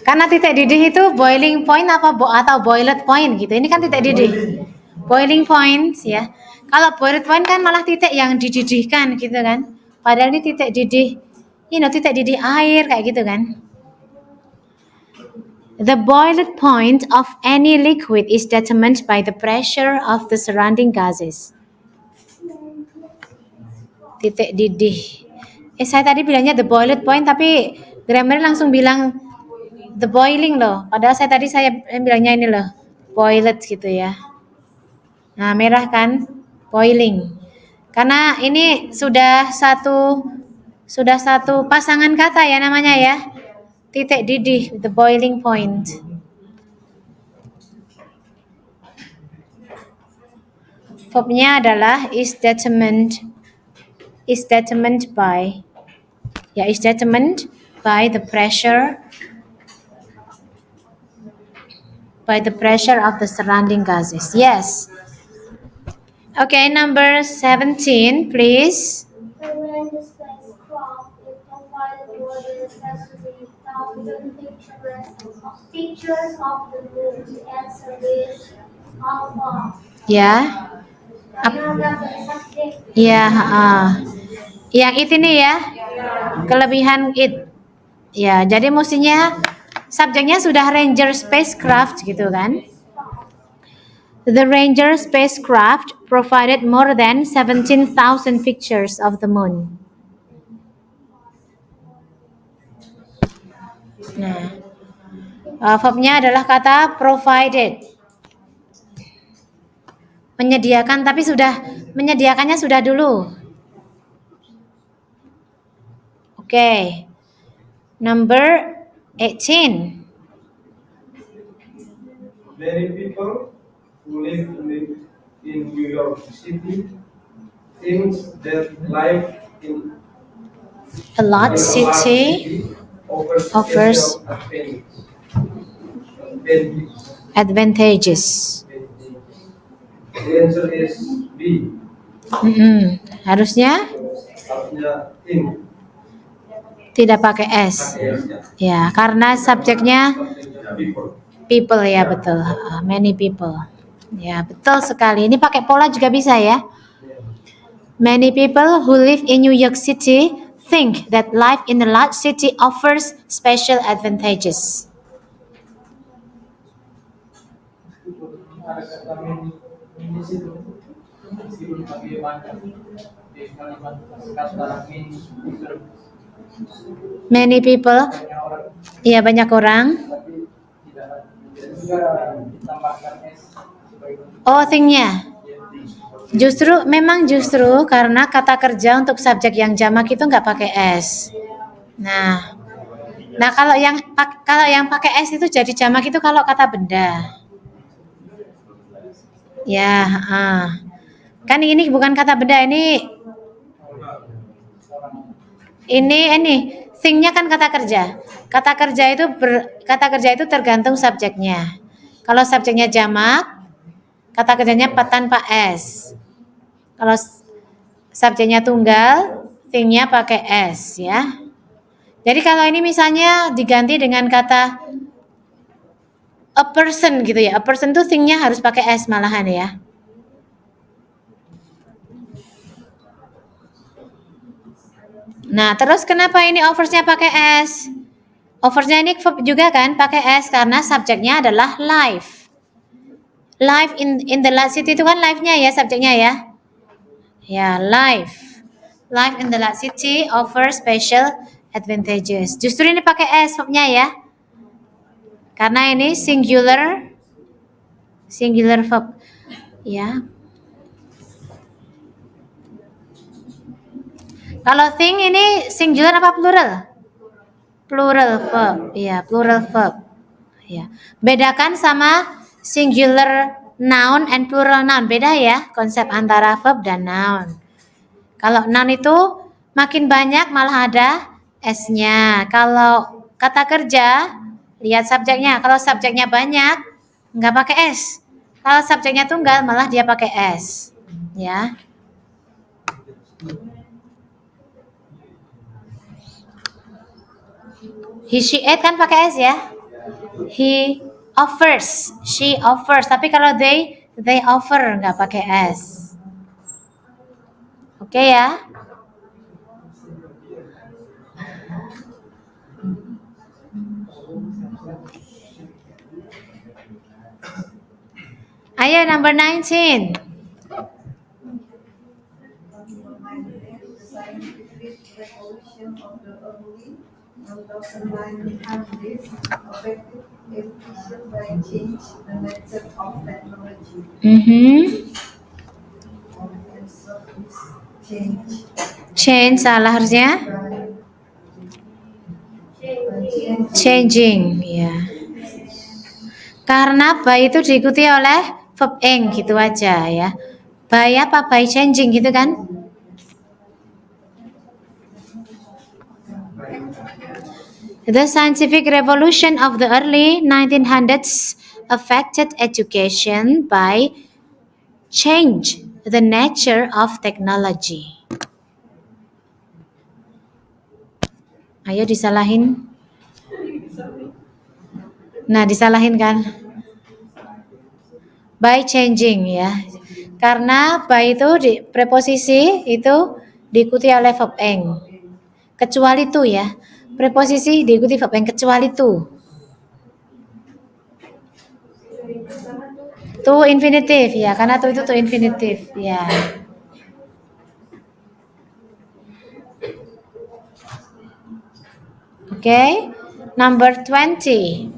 Karena titik didih itu boiling point atau boilet point gitu. Ini kan titik didih. Boiling point ya. Kalau boilet point kan malah titik yang dididihkan gitu kan. Padahal ini titik didih, titik didih air kayak gitu kan. The boiling point of any liquid is determined by the pressure of the surrounding gases. Titik didih. Saya tadi bilangnya the boiling point tapi grammar langsung bilang the boiling loh. Padahal saya bilangnya ini loh, boilet gitu ya. Nah, merah kan? Boiling. Karena ini sudah satu pasangan kata ya namanya ya. Titik didih, the boiling point. Verbnya adalah is determined by the pressure of the surrounding gases. Yes. Okay, number 17, please. The land displays craft is provided with pictures of the moon and service alpha. Ya. Ya, yang it ini ya. Kelebihan it. Ya, jadi mestinya subjeknya sudah Ranger spacecraft gitu kan. The Ranger spacecraft provided more than 17,000 pictures of the moon. Nah, verbnya adalah kata provided. Menyediakan, tapi sudah menyediakannya sudah dulu. Oke. Number 18. Many people who live in New York City think that life in A lot city offers offers advantages. The answer is B. Harusnya think. Tidak pakai S. Ya, karena subjeknya people ya, betul. Many people. Ya, betul sekali. Ini pakai pola juga bisa ya. Many people who live in New York City think that life in a large city offers special advantages. Ada kata mini situ, meskipun pakai banyak di kalimat kata mini itu Many people, banyak orang, iya banyak orang. tapi tidak juga ditambahkan s sebagai Oh, thing-nya. Justru karena kata kerja untuk subjek yang jamak itu nggak pakai s. Nah kalau yang pakai s itu jadi jamak itu kalau kata benda. Ya, kan ini bukan kata benda, ini thing-nya kan kata kerja. Kata kerja itu tergantung subjeknya. Kalau subjeknya jamak, kata kerjanya tanpa s. Kalau subjeknya tunggal, thing-nya pakai s ya. Jadi kalau ini misalnya diganti dengan kata a person gitu ya. A person tuh thing-nya harus pakai s malahan ya. Nah, terus kenapa ini offers-nya pakai s? Offers-nya ini verb juga kan pakai s karena subjeknya adalah life. Life in the large city itu kan life-nya ya, subjeknya ya. Ya, life. Life in the large city offers special advantages. Justru ini pakai s verbnya ya. Karena ini singular verb. Ya. Kalau thing ini singular apa plural? Plural verb. Ya, plural verb. Ya. Bedakan sama singular noun and plural noun. Beda ya konsep antara verb dan noun. Kalau noun itu makin banyak malah ada s-nya. Kalau kata kerja, lihat subjeknya. Kalau subjeknya banyak, nggak pakai s. Kalau subjeknya tunggal, malah dia pakai s. Ya. He, she, it kan pakai s ya. He offers, she offers. Tapi kalau they offer, nggak pakai s. Oke ya. Ayo number 19. Change salah harusnya. Changing, ya. Karena by itu diikuti oleh verb ing gitu aja ya. By apa? By changing gitu kan? The scientific revolution of the early 1900s affected education by change the nature of technology. Ayo disalahin. Nah, disalahin kan? By changing ya. Karena by itu preposisi itu diikuti oleh verb ing. Kecuali itu ya. Preposisi diikuti verb ing kecuali itu. To infinitive ya, karena to itu to infinitive ya. Okay, number 20.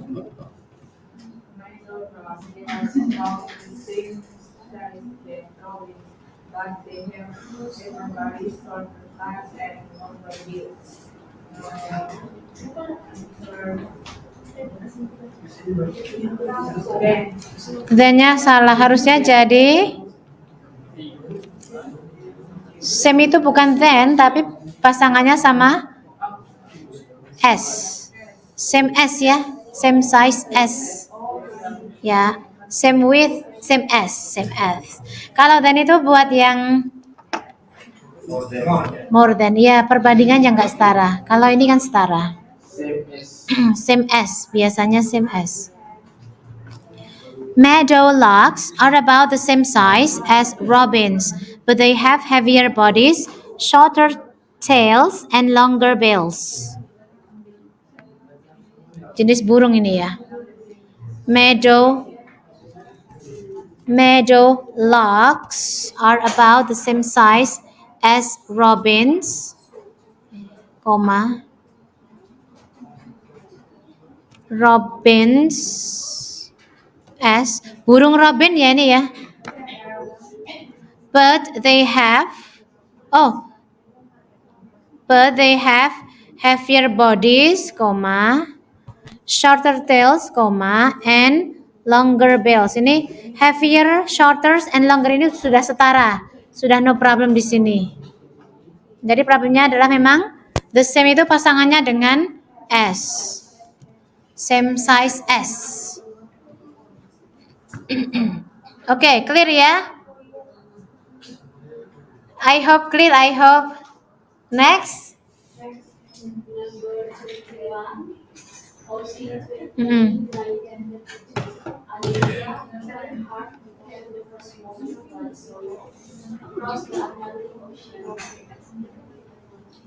But they have everybody short legs and longer bills. Then-nya salah, harusnya jadi same itu bukan then tapi pasangannya sama S. Same S ya, same size S. Ya, same width, same S, same S. Kalau then itu buat yang more than, ya perbandingan yang nggak setara. Kalau ini kan setara. Same S, biasanya same S. Meadowlarks are about the same size as robins, but they have heavier bodies, shorter tails, and longer bills. Jenis burung ini ya. Meadowlarks are about the same size as robins, burung robin ya ini ya. But they have heavier bodies, shorter tails, and longer bills. Ini heavier, shorter, and longer ini sudah setara, sudah no problem di sini. Jadi problemnya adalah memang the same itu pasangannya dengan S, same size S. Okay, clear ya? I hope clear. Next.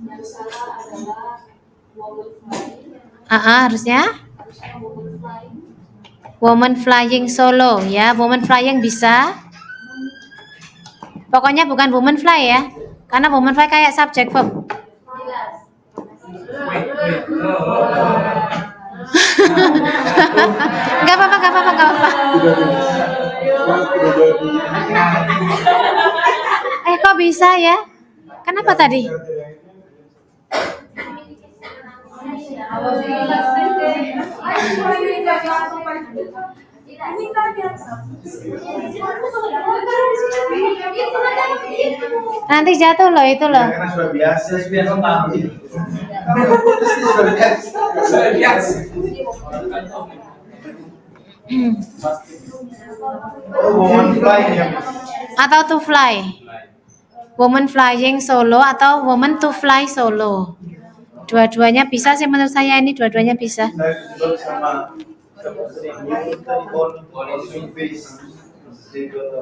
Yang salah adalah Harusnya woman flying solo ya. Woman flying bisa. Pokoknya bukan woman fly ya. Karena woman fly kayak subject verb. Enggak apa-apa. Kok bisa ya? Kenapa tadi? Nanti jatuh loh itu loh. Karena sudah biasa tampil. Sudah biasa. Woman flying ya. Atau to fly. Woman flying solo atau woman to fly solo. Dua-duanya bisa sih menurut saya, ini dua-duanya bisa. Saya sebut sama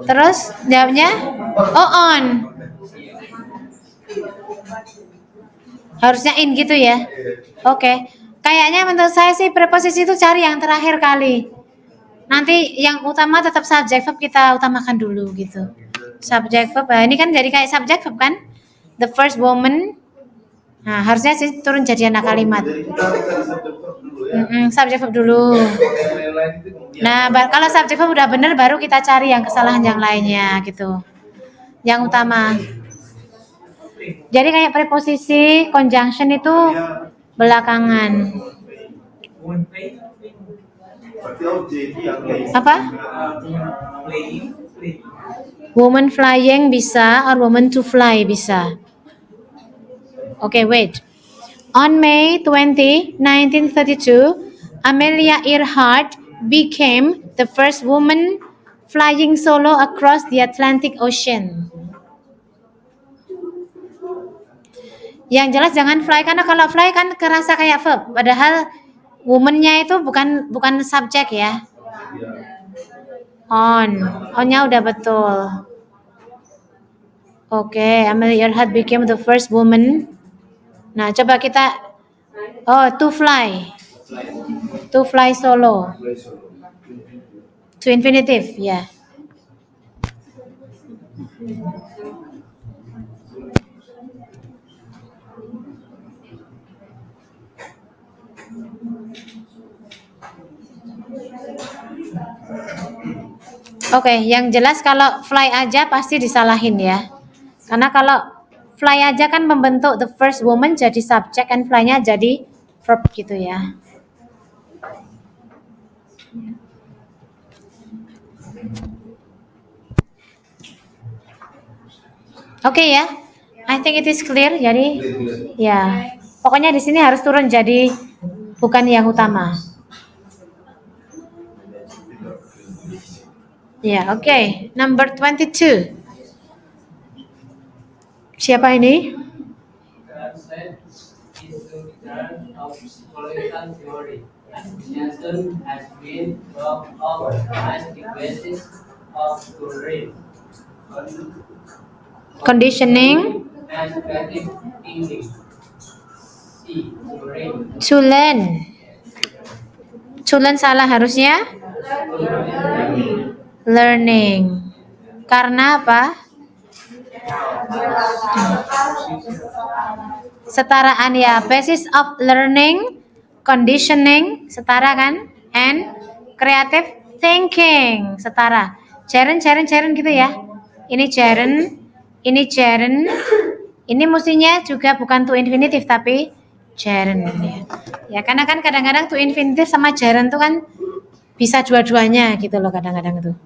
Terus jawabnya on. Harusnya in gitu ya. Oke. Kayaknya menurut saya sih preposisi itu cari yang terakhir kali. Nanti yang utama tetap subject verb kita utamakan dulu gitu. Subject verb. Nah, ini kan jadi kayak subject verb kan? The first woman. Nah, harusnya sih turun jadi anak kalimat. Subject verb dulu. Nah, kalau subject verb udah bener baru kita cari yang kesalahan yang lainnya gitu. Yang utama. Jadi kayak preposisi conjunction itu belakangan. Apa? Woman flying bisa, or woman to fly bisa. Okay, wait. On May 20, 1932, Amelia Earhart became the first woman flying solo across the Atlantic Ocean. Yang jelas jangan fly, karena kalau fly kan kerasa kayak verb, padahal woman-nya itu bukan subjek ya. On-nya udah betul. Oke, Amelia Earhart became the first woman. Nah, coba kita to fly. To fly solo. To infinitive, ya. Oke, yang jelas kalau fly aja pasti disalahin ya. Karena kalau fly aja kan membentuk the first woman jadi subject and fly-nya jadi verb gitu ya. Oke ya. I think it is clear. Jadi ya, pokoknya di sini harus turun jadi bukan yang utama. Ya, oke. Number 22. Siapa ini? Translate into terms of psychological theory. Association has been worked out as the basis of theory. Conditioning. And creative thinking. C. Theory. To learn. To learn salah harusnya? Learning. Karena apa? Setaraan ya. Basis of learning, conditioning, setara kan? And creative thinking, setara. Jaren gitu ya. Ini jaren, ini jaren. Ini mestinya juga bukan to infinitive tapi jaren ya. Ya karena kan kadang-kadang to infinitive sama jaren tuh kan bisa dua-duanya gitu loh kadang-kadang itu.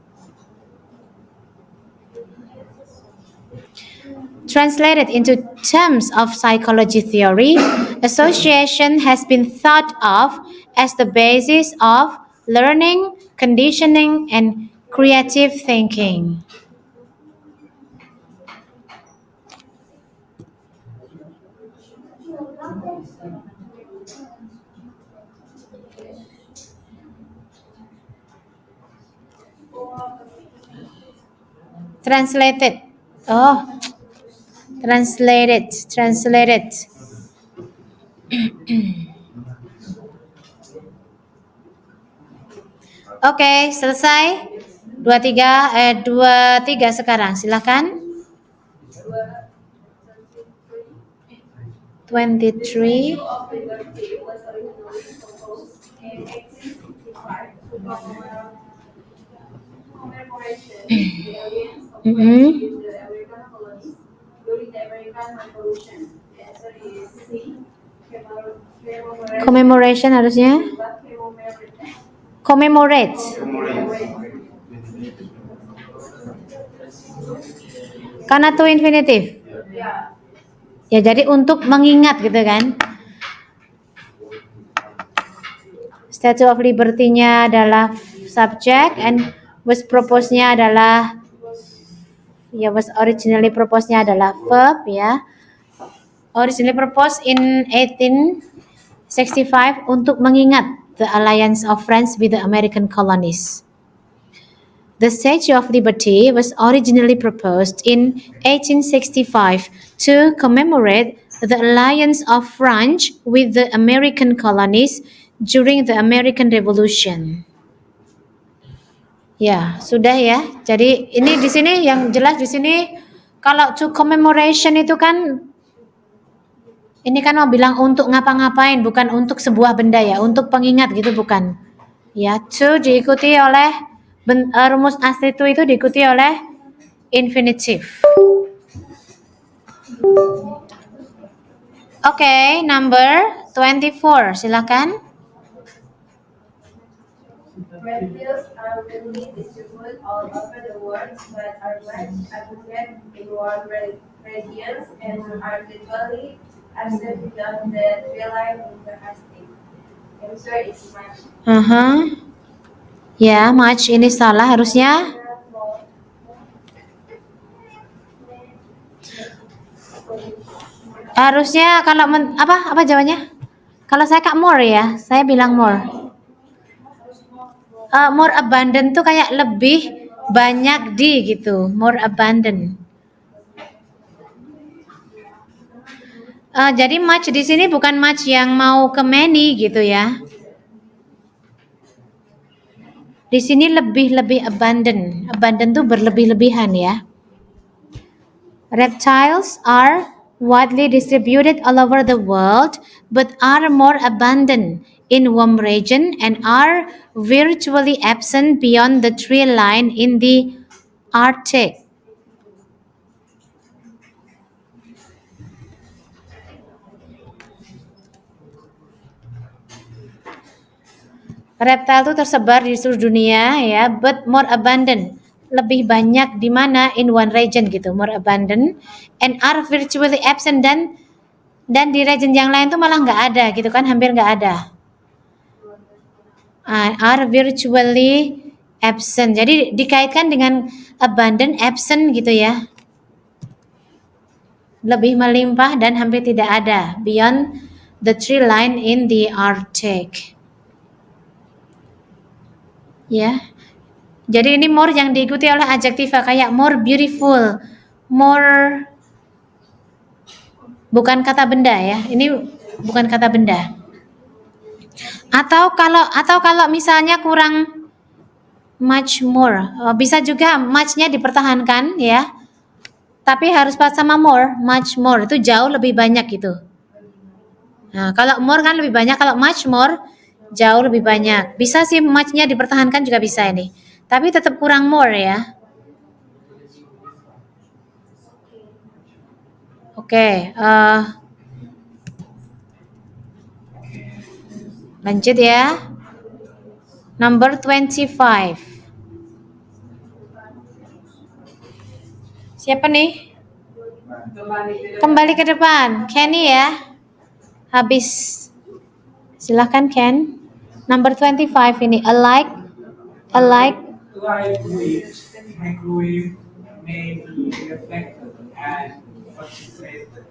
Translated into terms of psychology theory, association has been thought of as the basis of learning, conditioning, and creative thinking. Translated. Oh. Translated. Oke, selesai. 23 sekarang. Silakan. 23. Commemoration harusnya commemorate. Karena to infinitive. Ya jadi untuk mengingat gitu kan. Statue of Liberty-nya adalah subject and was proposed-nya adalah was originally proposed-nya adalah verb ya. Originally proposed in 1865 untuk mengingat the alliance of France with the American colonies. The Statue of Liberty was originally proposed in 1865 to commemorate the alliance of France with the American colonies during the American Revolution. Ya, sudah ya. Jadi ini di sini yang jelas di sini kalau to commemoration itu kan ini kan mau bilang untuk ngapa-ngapain, bukan untuk sebuah benda ya, untuk pengingat gitu bukan. Ya, to diikuti oleh rumus asli to itu diikuti oleh infinitive. Oke, number 24, silakan. Reptiles are widely distributed all over the world, but are much abundant in warm regions and are virtually absent beyond the feline interstate. Answer is much. Ya, much ini salah harusnya. Harusnya kalau apa jawabannya? Kalau saya Kak more ya, saya bilang more. More abundant tuh kayak lebih banyak di gitu, more abundant. Jadi much di sini bukan much yang mau ke many gitu ya. Di sini lebih abundant. Abundant tuh berlebih-lebihan ya. Reptiles are widely distributed all over the world, but are more abundant in warm region and are virtually absent beyond the tree line in the Arctic. Reptil itu tersebar di seluruh dunia ya, but more abundant. Lebih banyak di mana in one region gitu, more abundant and are virtually absent dan di region yang lain tuh malah nggak ada gitu kan, hampir nggak ada. Are virtually absent. Jadi dikaitkan dengan abundant, absent gitu ya. Lebih melimpah dan hampir tidak ada beyond the tree line in the Arctic. Ya. Jadi ini more yang diikuti oleh adjektiva kayak more beautiful, more bukan kata benda ya. Ini bukan kata benda. Atau kalau misalnya kurang much more, bisa juga much-nya dipertahankan ya. Tapi harus pas sama more, much more itu jauh lebih banyak gitu. Nah, kalau more kan lebih banyak, kalau much more jauh lebih banyak. Bisa sih much-nya dipertahankan juga bisa ini. Tapi tetap kurang more ya. Oke, lanjut ya. Number 25. Siapa nih? Kembali ke depan. Kenny ya. Habis. Silahkan Ken. Number 25 ini. Alike. Microwave may be reflected and concentrated.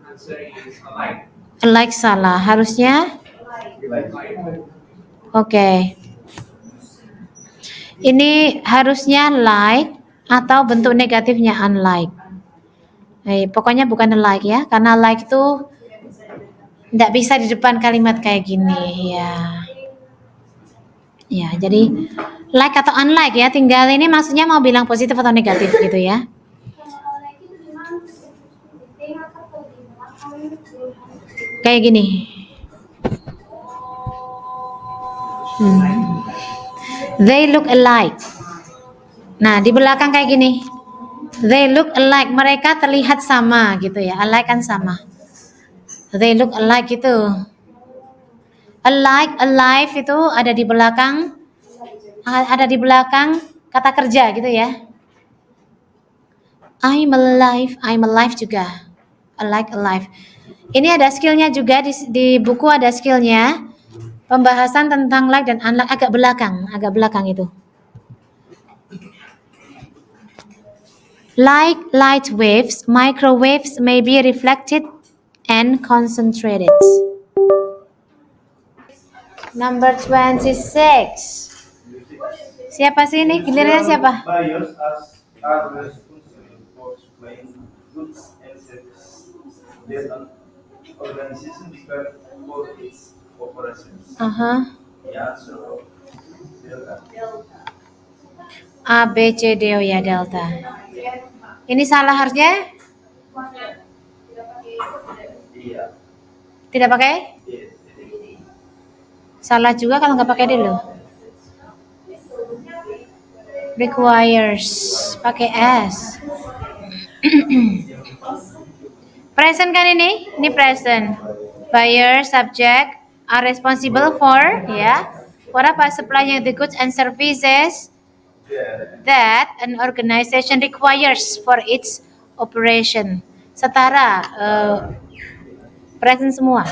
Answer is alike. Alike salah. Harusnya? Oke. Ini harusnya like atau bentuk negatifnya unlike. Pokoknya bukan like ya, karena like itu tidak bisa di depan kalimat kayak gini ya. Ya, jadi like atau unlike ya, tinggal ini maksudnya mau bilang positif atau negatif gitu ya. Kayak gini. They look alike. Nah, di belakang kayak gini. They look alike. Mereka terlihat sama gitu ya. Alike kan sama. They look alike gitu. Alike, alive itu ada di belakang kata kerja gitu ya. I'm alive juga. Alike, alive. Ini ada skillnya juga di buku ada skillnya. Pembahasan tentang like dan unlike agak belakang itu. Like light waves, microwaves may be reflected and concentrated. Number 26. Siapa sih ini? Gilirannya siapa? Buyers are responsible for supplying goods and services. Their organization depends for its operations. Ya, so delta. A, B, C, D, O ya delta. Ini salah harusnya? Iya. Tidak pakai? Salah juga kalau nggak pakai dulu. Requires pakai S. Present kan ini? Ini present. Buyer, subject are responsible for ya. For apa? Supplying the goods and services that an organization requires for its operation. Setara present semua.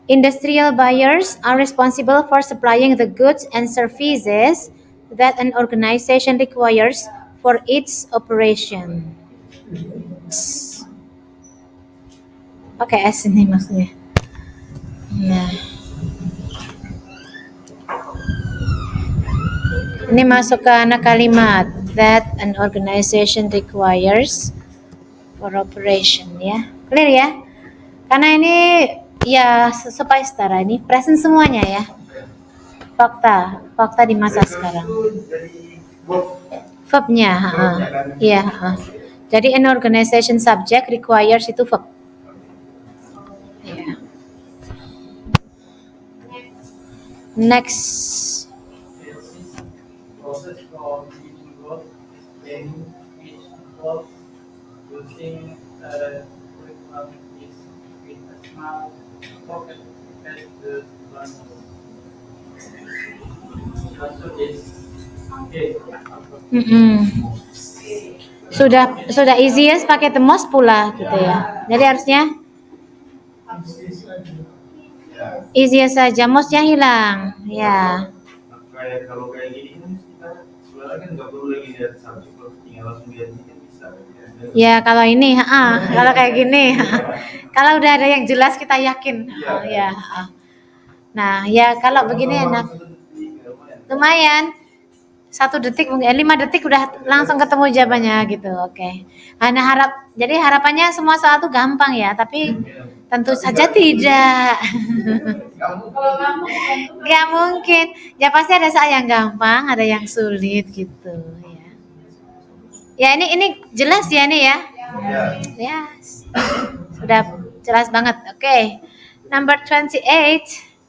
Industrial buyers are responsible for supplying the goods and services that an organization requires for its operation. Oke, S ini maksudnya. Nah. Ini masuk ke anak kalimat that an organization requires for operation ya. Clear ya? Karena ini ya supaya setara ini present semuanya ya. Fakta di masa sekarang. Jadi verb Verbnya, iya. Jadi an organization subject requires itu verb. Iya. Next. Process for teaching work is planning, which involves using curriculum is with a small pocket at the learner. Also is okay. Sudah easiest pakai the most pula gitu ya. Jadi harusnya easiest saja, mostnya hilang. Ya. Kayak kalau kayak gini kan kita sebenarnya kan nggak perlu lagi lihat subjek, tinggal langsung lihat ini kan bisa. Ya kalau ini, kalau kayak gini, kalau udah ada yang jelas kita yakin. Ya. Nah ya kalau begini enak. Lumayan. 1 detik mungkin 5 detik udah langsung ketemu jawabannya gitu. Oke. Nah, jadi harapannya semua soal tuh gampang ya, tapi tentu saja tidak. Gak mungkin. Ya pasti ada soal yang gampang, ada yang sulit gitu ya. Ya ini jelas ya nih ya. Yes. Sudah jelas banget. Oke. Number 28.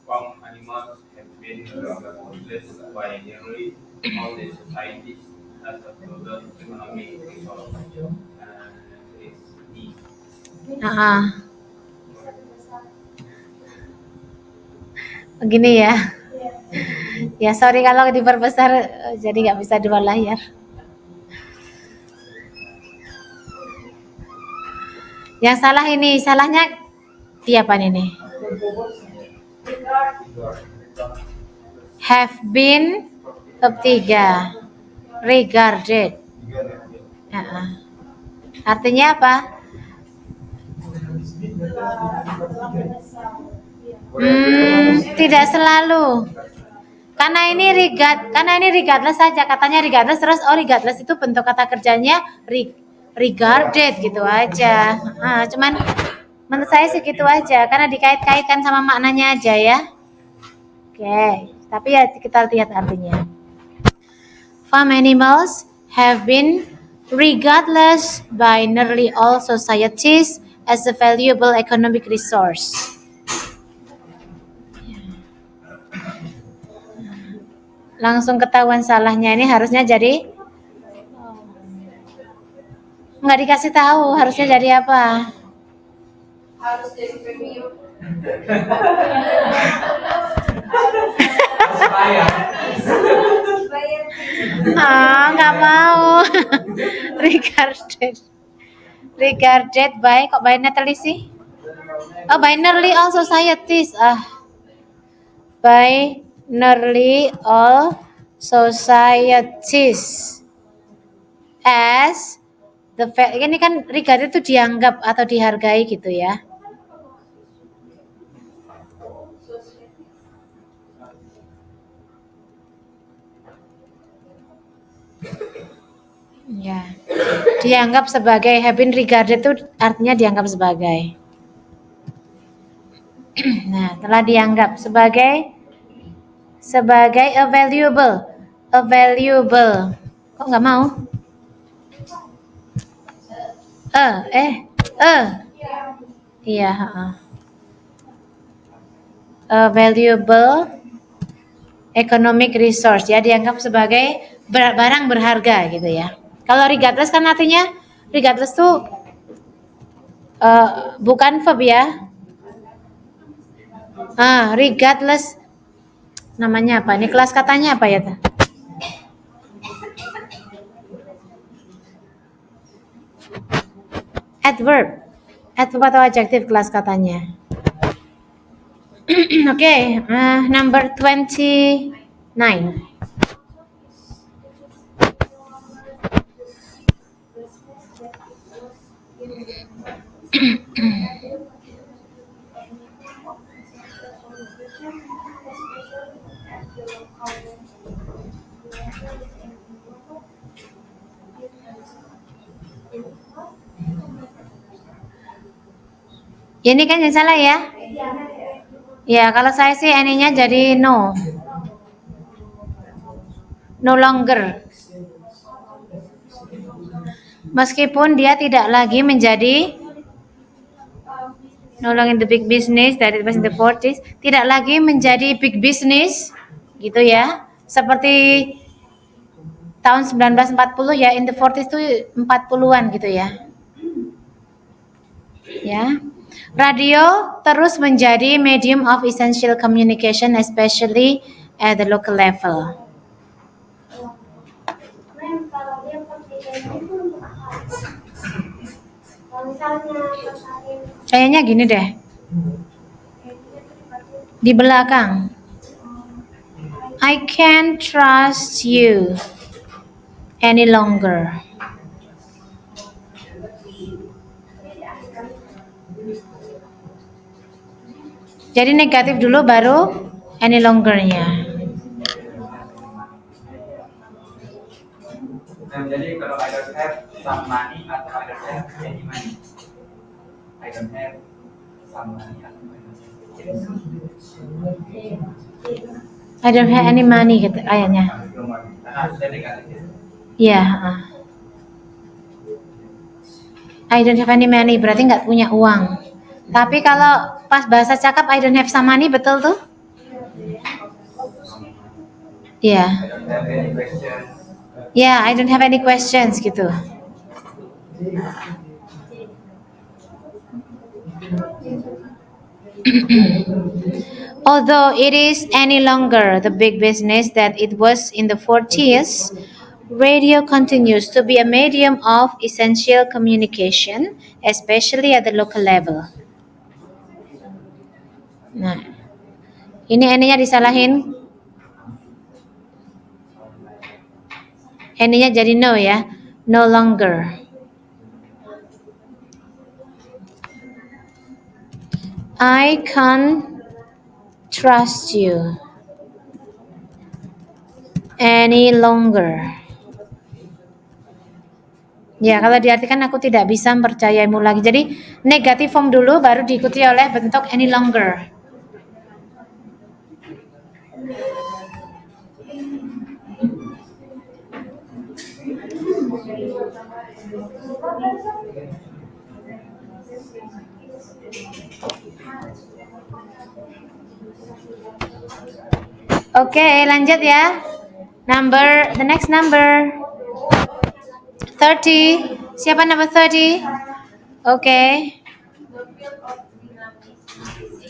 Farm animals have been possessed by nearly all the societies as a global economic resource. It's E. Begini ya. Ya sorry kalau diperbesar jadi nggak bisa 2 layar. Yang salah ini, salahnya di apa ini? Have been verb 3. Regarded. Artinya apa? Tidak selalu. Karena ini regardless saja, katanya regardless terus regardless itu bentuk kata kerjanya regarded gitu aja. Cuman menurut saya sih gitu aja karena dikait-kaitkan sama maknanya aja ya. Oke, tapi ya kita lihat artinya. Farm animals have been regardless by nearly all societies as a valuable economic resource. Langsung ketahuan salahnya, ini harusnya jadi nggak dikasih tahu, harusnya jadi apa? Harus jadi premium. Nggak mau. Regarded by, kok by Natalie sih? By nearly all societies. By nearly all societies as ini kan regarded itu dianggap atau dihargai gitu ya. Ya, dianggap sebagai, have been regarded itu artinya dianggap sebagai. Nah, telah dianggap sebagai a valuable. Kok nggak mau? Iya. A valuable economic resource ya, dianggap sebagai barang berharga gitu ya. Kalau regardless kan artinya regardless tuh bukan verb ya. Regardless namanya apa? Ini kelas katanya apa ya? Adverb atau adjective kelas katanya. Oke, number 29. Ini kan yang salah ya? Ya, kalau saya sih any-nya jadi no. No longer. Meskipun dia tidak lagi menjadi no longer in the big business that it was in the 40s, tidak lagi menjadi big business gitu ya. Seperti tahun 1940 ya, in the 40s itu 40-an gitu ya. Ya. Radio terus menjadi medium of essential communication especially at the local level. Kalau dia pertigaan itu untuk apa? Kalau misalnya Kayaknya gini deh. Di belakang. I can't trust you any longer. Jadi negatif dulu baru any longer-nya. Jadi kalau I don't have some money atau I don't have any money. I don't have some money atau I don't have any money gitu ayatnya. karena sudah negatif. Iya. I don't have any money berarti nggak punya uang. Tapi kalau pas bahasa cakap I don't have some money, betul tuh? Iya. I don't have any questions. Yeah, I don't have any questions gitu. Although it is any longer the big business that it was in the 40s, radio continues to be a medium of essential communication, especially at the local level. Nah, ini N-nya disalahin. N-nya jadi no ya, no longer. I can't trust you any longer. Ya, kalau diartikan aku tidak bisa mempercayaimu lagi. Jadi negatif form dulu baru diikuti oleh bentuk any longer. Oke, lanjut ya. The next number 30. Siapa number 30? Oke. The field of dynamics is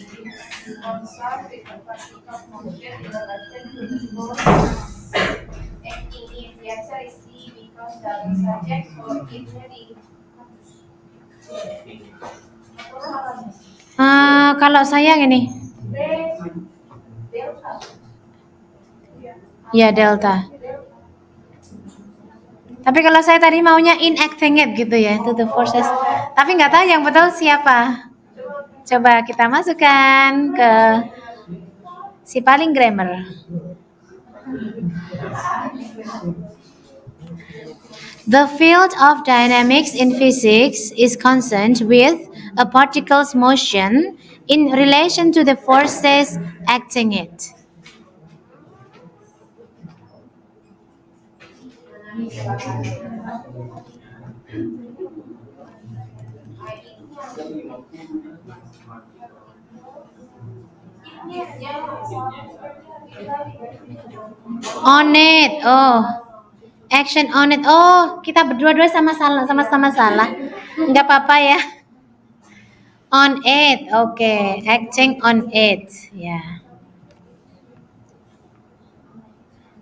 concerned with the particle motion in relation to the force acting in. The answer is D because the subject for it very. Kalau saya gini. Delta. Ya, delta. Tapi kalau saya tadi maunya enacting it gitu ya, to the forces. Tapi nggak tahu yang betul siapa. Coba kita masukkan ke si paling grammar. The field of dynamics in physics is concerned with a particle's motion in relation to the forces acting it. On it, oh, action on it. Oh, kita berdua-dua sama-sama salah. Nggak apa-apa ya. On it, okay. Acting on it, ya. Yeah.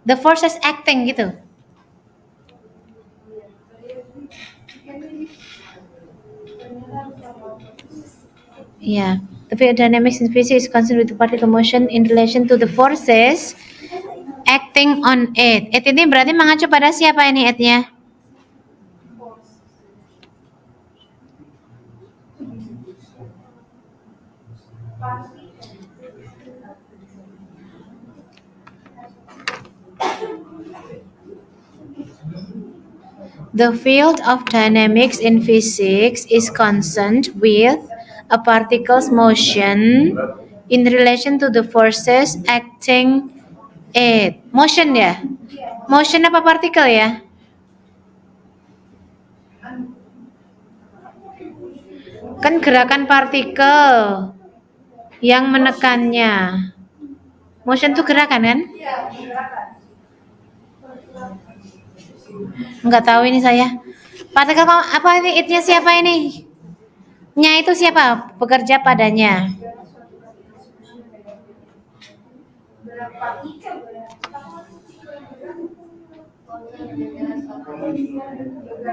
The forces acting gitu. Yeah, the field of dynamics in physics is concerned with the particle motion in relation to the forces acting on it. It ini berarti mengacu pada siapa ini it-nya? The field of dynamics in physics is concerned with a particle's motion in relation to the forces acting it. Motion ya? Motion apa particle ya? Kan gerakan partikel yang menekannya. Motion itu gerakan kan? Iya, gerakan. Enggak tahu ini saya. Partikel apa ini? It-nya siapa ini? Nya itu siapa? Bekerja padanya.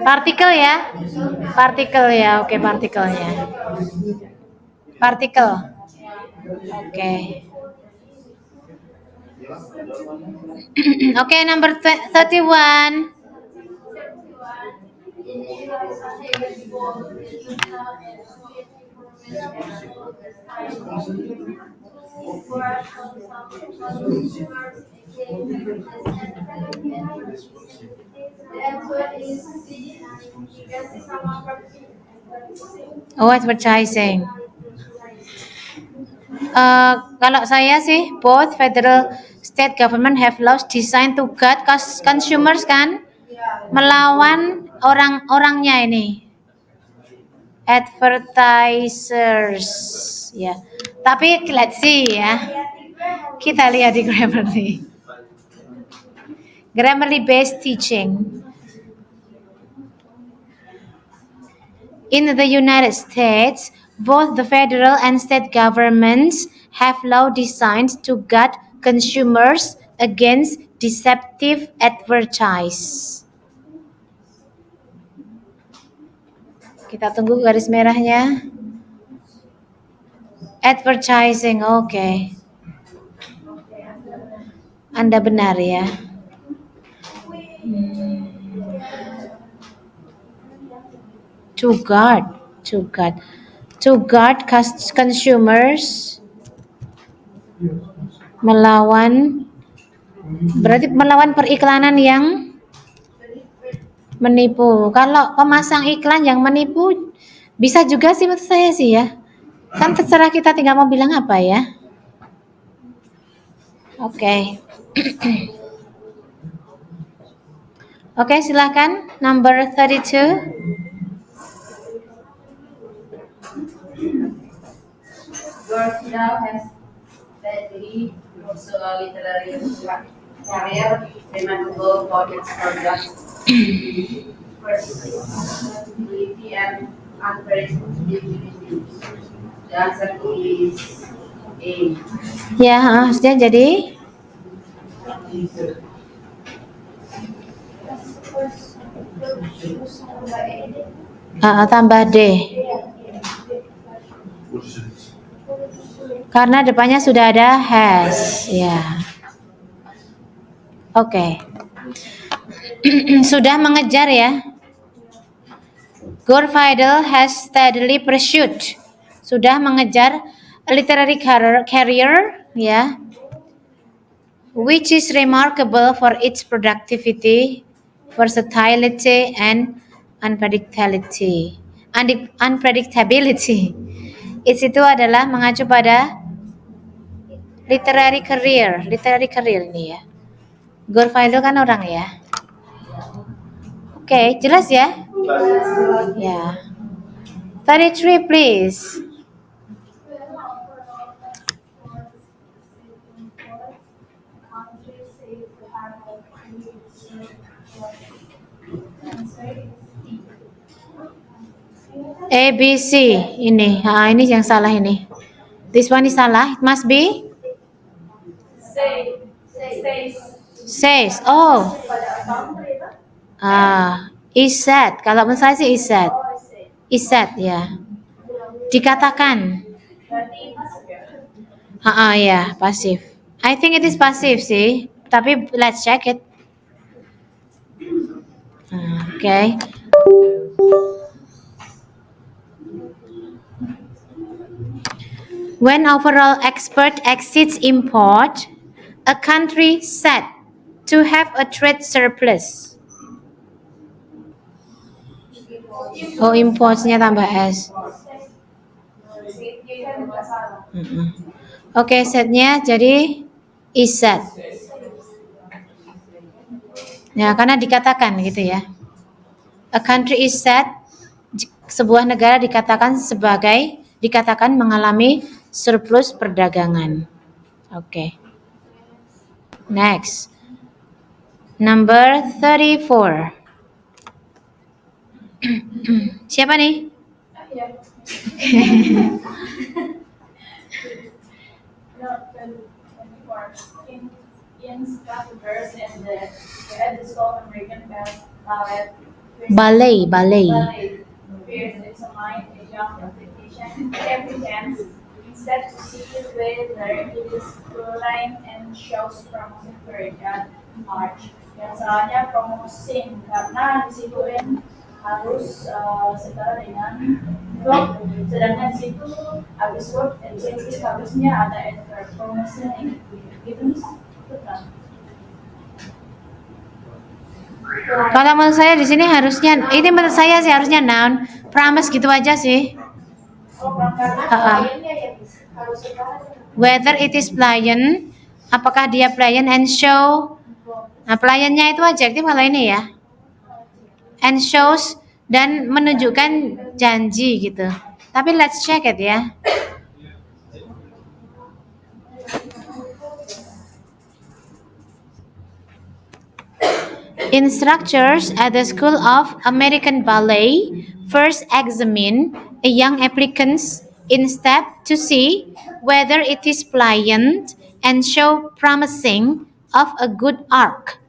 Partikel ya? Partikel ya, oke partikelnya. Partikel. Oke. Oke, number 31. Oh, advertising. Kalau saya sih, both federal state government have laws designed to guard consumers kan, melawan orang-orangnya ini, advertisers, ya. Tapi let's see ya, kita lihat di Grammarly based teaching. In the United States, both the federal and state governments have laws designed to guard consumers against deceptive advertise. Kita tunggu garis merahnya. Advertising, oke. Anda benar ya. To guard consumers, melawan, berarti melawan periklanan yang menipu. Kalau pemasang iklan yang menipu, bisa juga sih menurut saya sih ya. Kan terserah kita tinggal mau bilang apa ya. Oke. Oke, silakan number 32. Georgetown has steadily also a literary career remarkable for its product versatility and unpredictability. The answer is A. Ya, harusnya jadi tambah D. Karena depannya sudah ada has, ya. Oke. Sudah mengejar ya. Gore Vidal has steadily pursued. Sudah mengejar a literary career, ya. Which is remarkable for its productivity, versatility, and unpredictability. Itu adalah mengacu pada literary career ini ya. Gore Vidal kan orang ya. Oke, jelas ya? Ya. 33 please. A, B, C ini. Ini yang salah ini. This one is salah. It must be says. Oh. Is said. Kalau menurut saya sih is said. Is said ya. Dikatakan. Ya, pasif. I think it is pasif sih. Tapi let's check it. Okay. When overall export exceeds import, a country said to have a trade surplus. Oh, importnya tambah S. Oke, setnya jadi is said. Ya, karena dikatakan gitu ya. A country is said sebuah negara dikatakan mengalami surplus perdagangan. Oke. Next. Number 34. Siapa nih? In Scotland's and the School of American Ballet. appears examine a young application every chance instead to see whether it is line and shows promising for a young March. Yang salahnya promoting karena di situ harus setara dengan verb, sedangkan di situ habis verb adjective harusnya ada adverb promoting gitu. Kalau menurut saya di sini harusnya, ini menurut saya sih harusnya noun, promise gitu aja sih. Whether it is pliant, apakah dia pliant, and show. Nah, pliantnya itu adjektif kalau ini ya. And shows, dan menunjukkan janji gitu. Tapi let's check it ya. Instructors at the School of American Ballet first examine a young applicant's instep to see whether it is pliant and show promising of a good arc.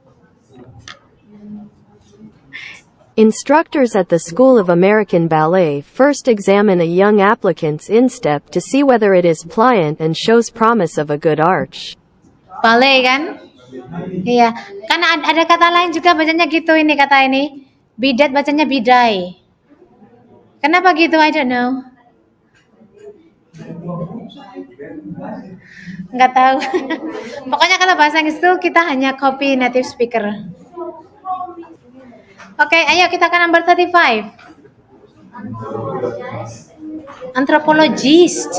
Instructors at the School of American Ballet first examine a young applicant's instep to see whether it is pliant and shows promise of a good arch. Ballet kan? Iya, karena ada kata lain juga bacanya gitu ini kata ini. Bidat bacanya bidai. Kenapa gitu? I don't know. Nggak tahu. Pokoknya kalau bahasa Inggris itu kita hanya copy native speaker. Oke, ayo kita ke number 35. Anthropologist.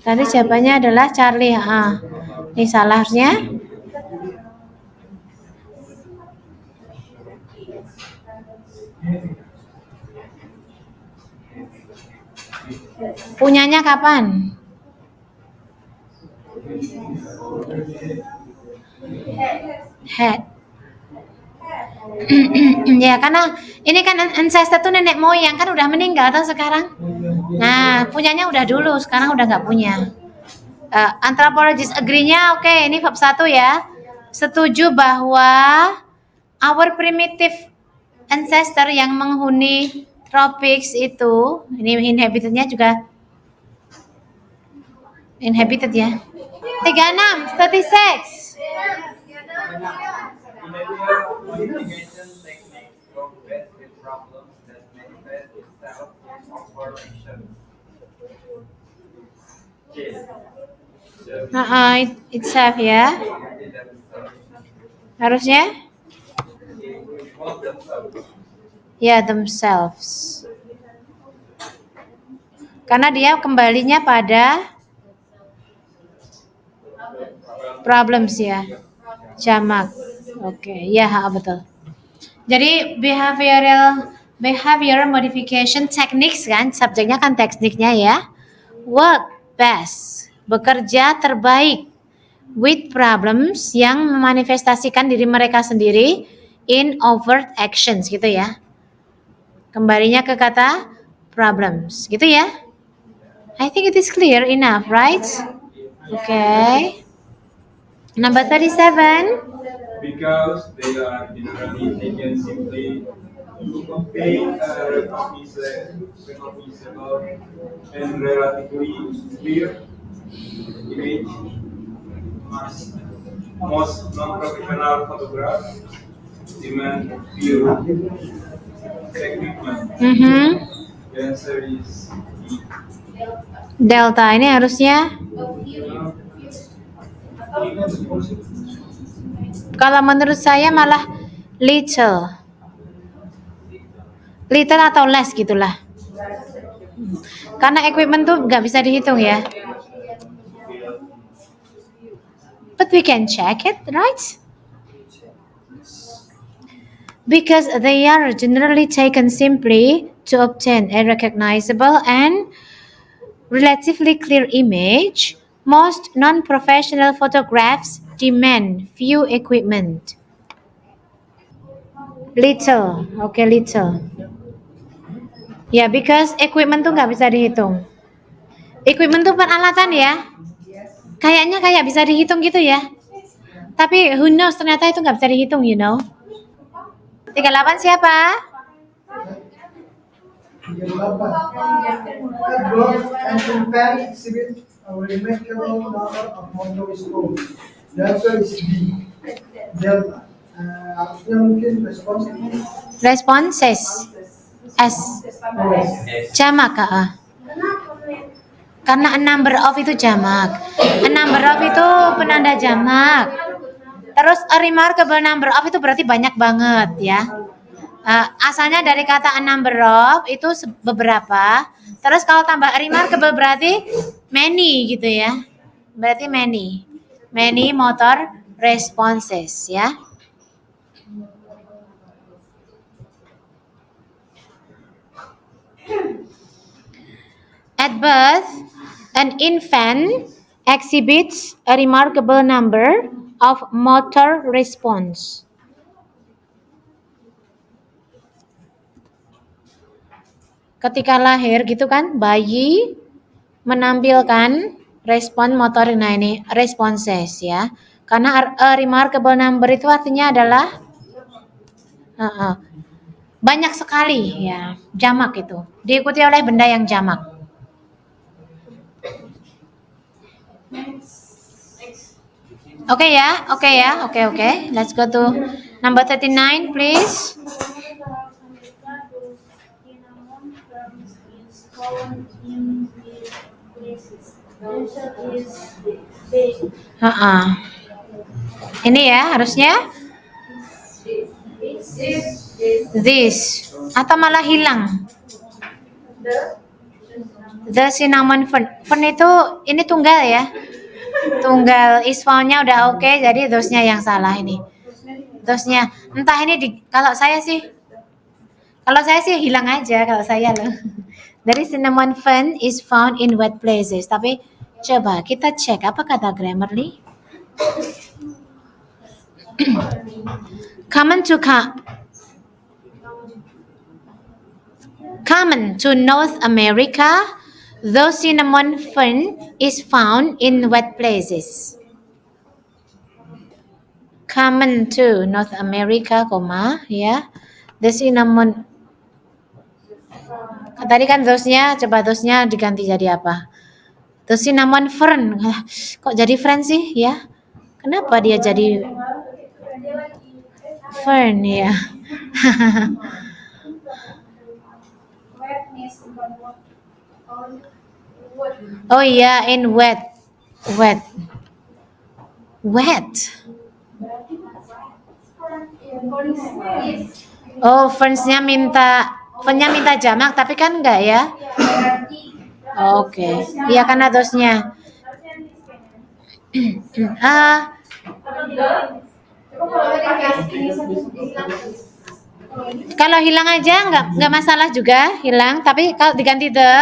Tadi jawabannya adalah Charlie. Ini salah harusnya. Punyanya kapan? Head. Ya, karena ini kan ancestor tuh nenek moyang kan udah meninggal atau sekarang. Nah, punyanya udah dulu, sekarang udah nggak punya. Anthropologist agree-nya oke, ini bab 1 ya. Setuju bahwa our primitive ancestor yang menghuni tropics itu, ini inhabited-nya juga inhabited ya. 36, 36. Modification techniques work best with problems that manifest itself in awkward actions. It's safe ya. Harusnya? Ya, themselves. Karena dia kembalinya pada problems ya. Jamak. Oke, ya betul. Jadi behavioral modification techniques kan, subjeknya kan tekniknya ya. Work best, bekerja terbaik with problems yang memanifestasikan diri mereka sendiri in overt actions gitu ya. Kembalinya ke kata problems gitu ya. I think it is clear enough, right? Okay. Number 37. Because they are generally taken simply to convey a recognizable and relatively clear image. Most non-professional photographs demand view equipment. The answer is E. Delta ini harusnya kalau menurut saya malah little atau less gitulah. Karena equipment tuh nggak bisa dihitung ya. But we can check it, right? Because they are generally taken simply to obtain a recognizable and relatively clear image, most non-professional photographs demand few equipment. Little, okay, little. Ya, because equipment tuh nggak bisa dihitung. Equipment tuh peralatan ya. Kayaknya kayak bisa dihitung gitu ya. Tapi who knows, ternyata itu nggak bisa dihitung, you know. 38 siapa? A dog and fan exhibit a remarkable number of motor scores. The answer is B. Delta. Harusnya mungkin respons. Responses. S. Jamak, Karena a number of itu jamak. A number of itu penanda jamak. Terus a remarkable number of itu berarti banyak banget ya. Asalnya dari kata a number of itu beberapa. Terus kalau tambah remarkable berarti many gitu ya. Berarti many. Many motor responses ya. At birth, an infant exhibits a remarkable number of motor response. Ketika lahir gitu kan, bayi menampilkan respon motor, nah ini responses ya. Karena a remarkable number itu artinya adalah banyak sekali ya, jamak itu. Diikuti oleh benda yang jamak. Oke ya. Let's go to number 39 please. Ini ya harusnya this atau malah hilang. The cinnamon fern. Fern itu ini tunggal ya. Tunggal is found-nya udah oke, jadi those-nya yang salah ini. Those-nya entah ini kalau saya sih hilang aja kalau saya loh. Dari cinnamon fern is found in wet places. Tapi coba kita cek apa kata Grammarly. Common to North America, though cinnamon fern is found in wet places. Common to North America, ya. The cinnamon. Tadi kan those-nya, coba those-nya diganti jadi apa? The cinnamon fern. Kok jadi fern sih, ya? Kenapa dia jadi fern ya? Oh iya, in wet. Oh, ferns-nya minta jamak, tapi kan enggak ya? Oke. Iya karena those-nya. Kalau hilang aja nggak masalah juga, hilang. Tapi kalau diganti the,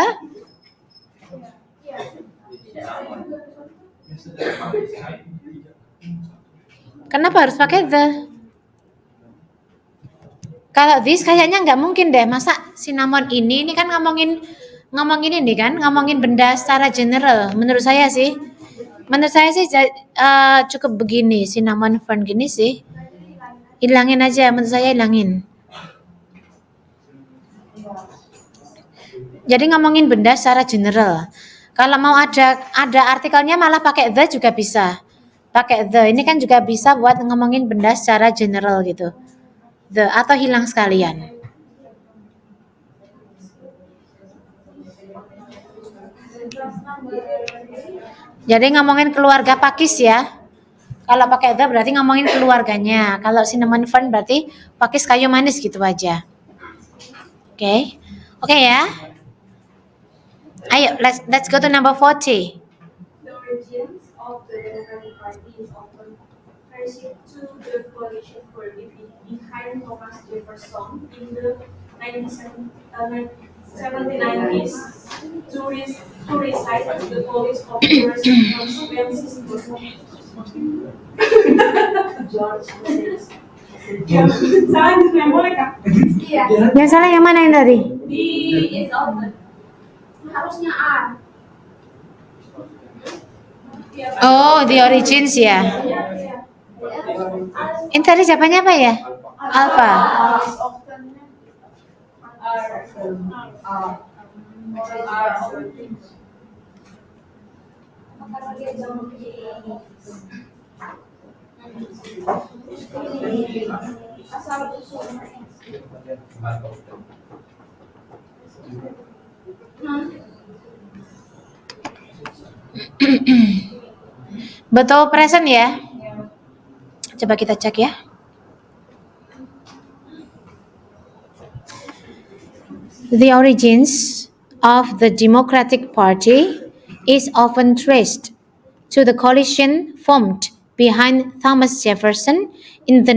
kenapa harus pakai the? Kalau this kayaknya nggak mungkin deh. Masa cinnamon ini kan ngomongin ini kan, ngomongin benda secara general. Menurut saya sih cukup begini, cinnamon fern gini sih. Hilangin aja, menurut saya hilangin. Jadi ngomongin benda secara general. Kalau mau ada artikelnya malah pakai the juga bisa. Pakai the, ini kan juga bisa buat ngomongin benda secara general gitu. The atau hilang sekalian. Jadi ngomongin keluarga pakis ya. Kalau pakai the berarti ngomongin keluarganya. Kalau cinnamon fern berarti pakis kayu manis gitu aja. Oke ya. Ayo, let's go to number 40. The origins of the Democratic Party is often traced to the coalition behind Thomas Jefferson in the 1790s to recite the policy of consequences. George Salah di memori kak? Iya. Yang salah yang mana yang tadi? Di is often. Harusnya R. Oh, the origins ya. Ini tadi siapanya apa ya? Alpha. Betul present ya? Coba kita cek ya. The origins of the Democratic Party is often traced to the coalition formed behind Thomas Jefferson in the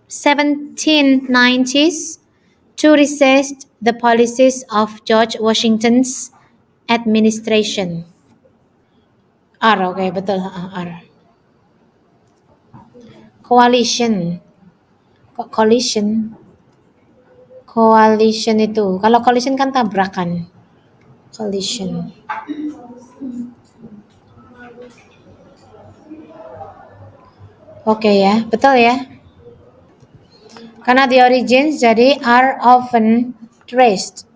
1790s to resist the policies of George Washington's administration. R, oke, betul. R. Coalition. Kok coalition? Coalition itu. Kalau coalition kan tabrakan. Coalition. Oke ya, betul ya. Karena the origins jadi are often traced.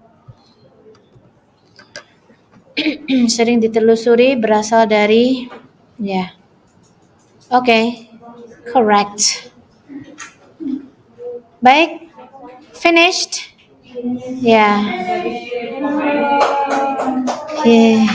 Sering ditelusuri berasal dari ya. Oke. Correct. Baik. Finished? Yeah. Okay.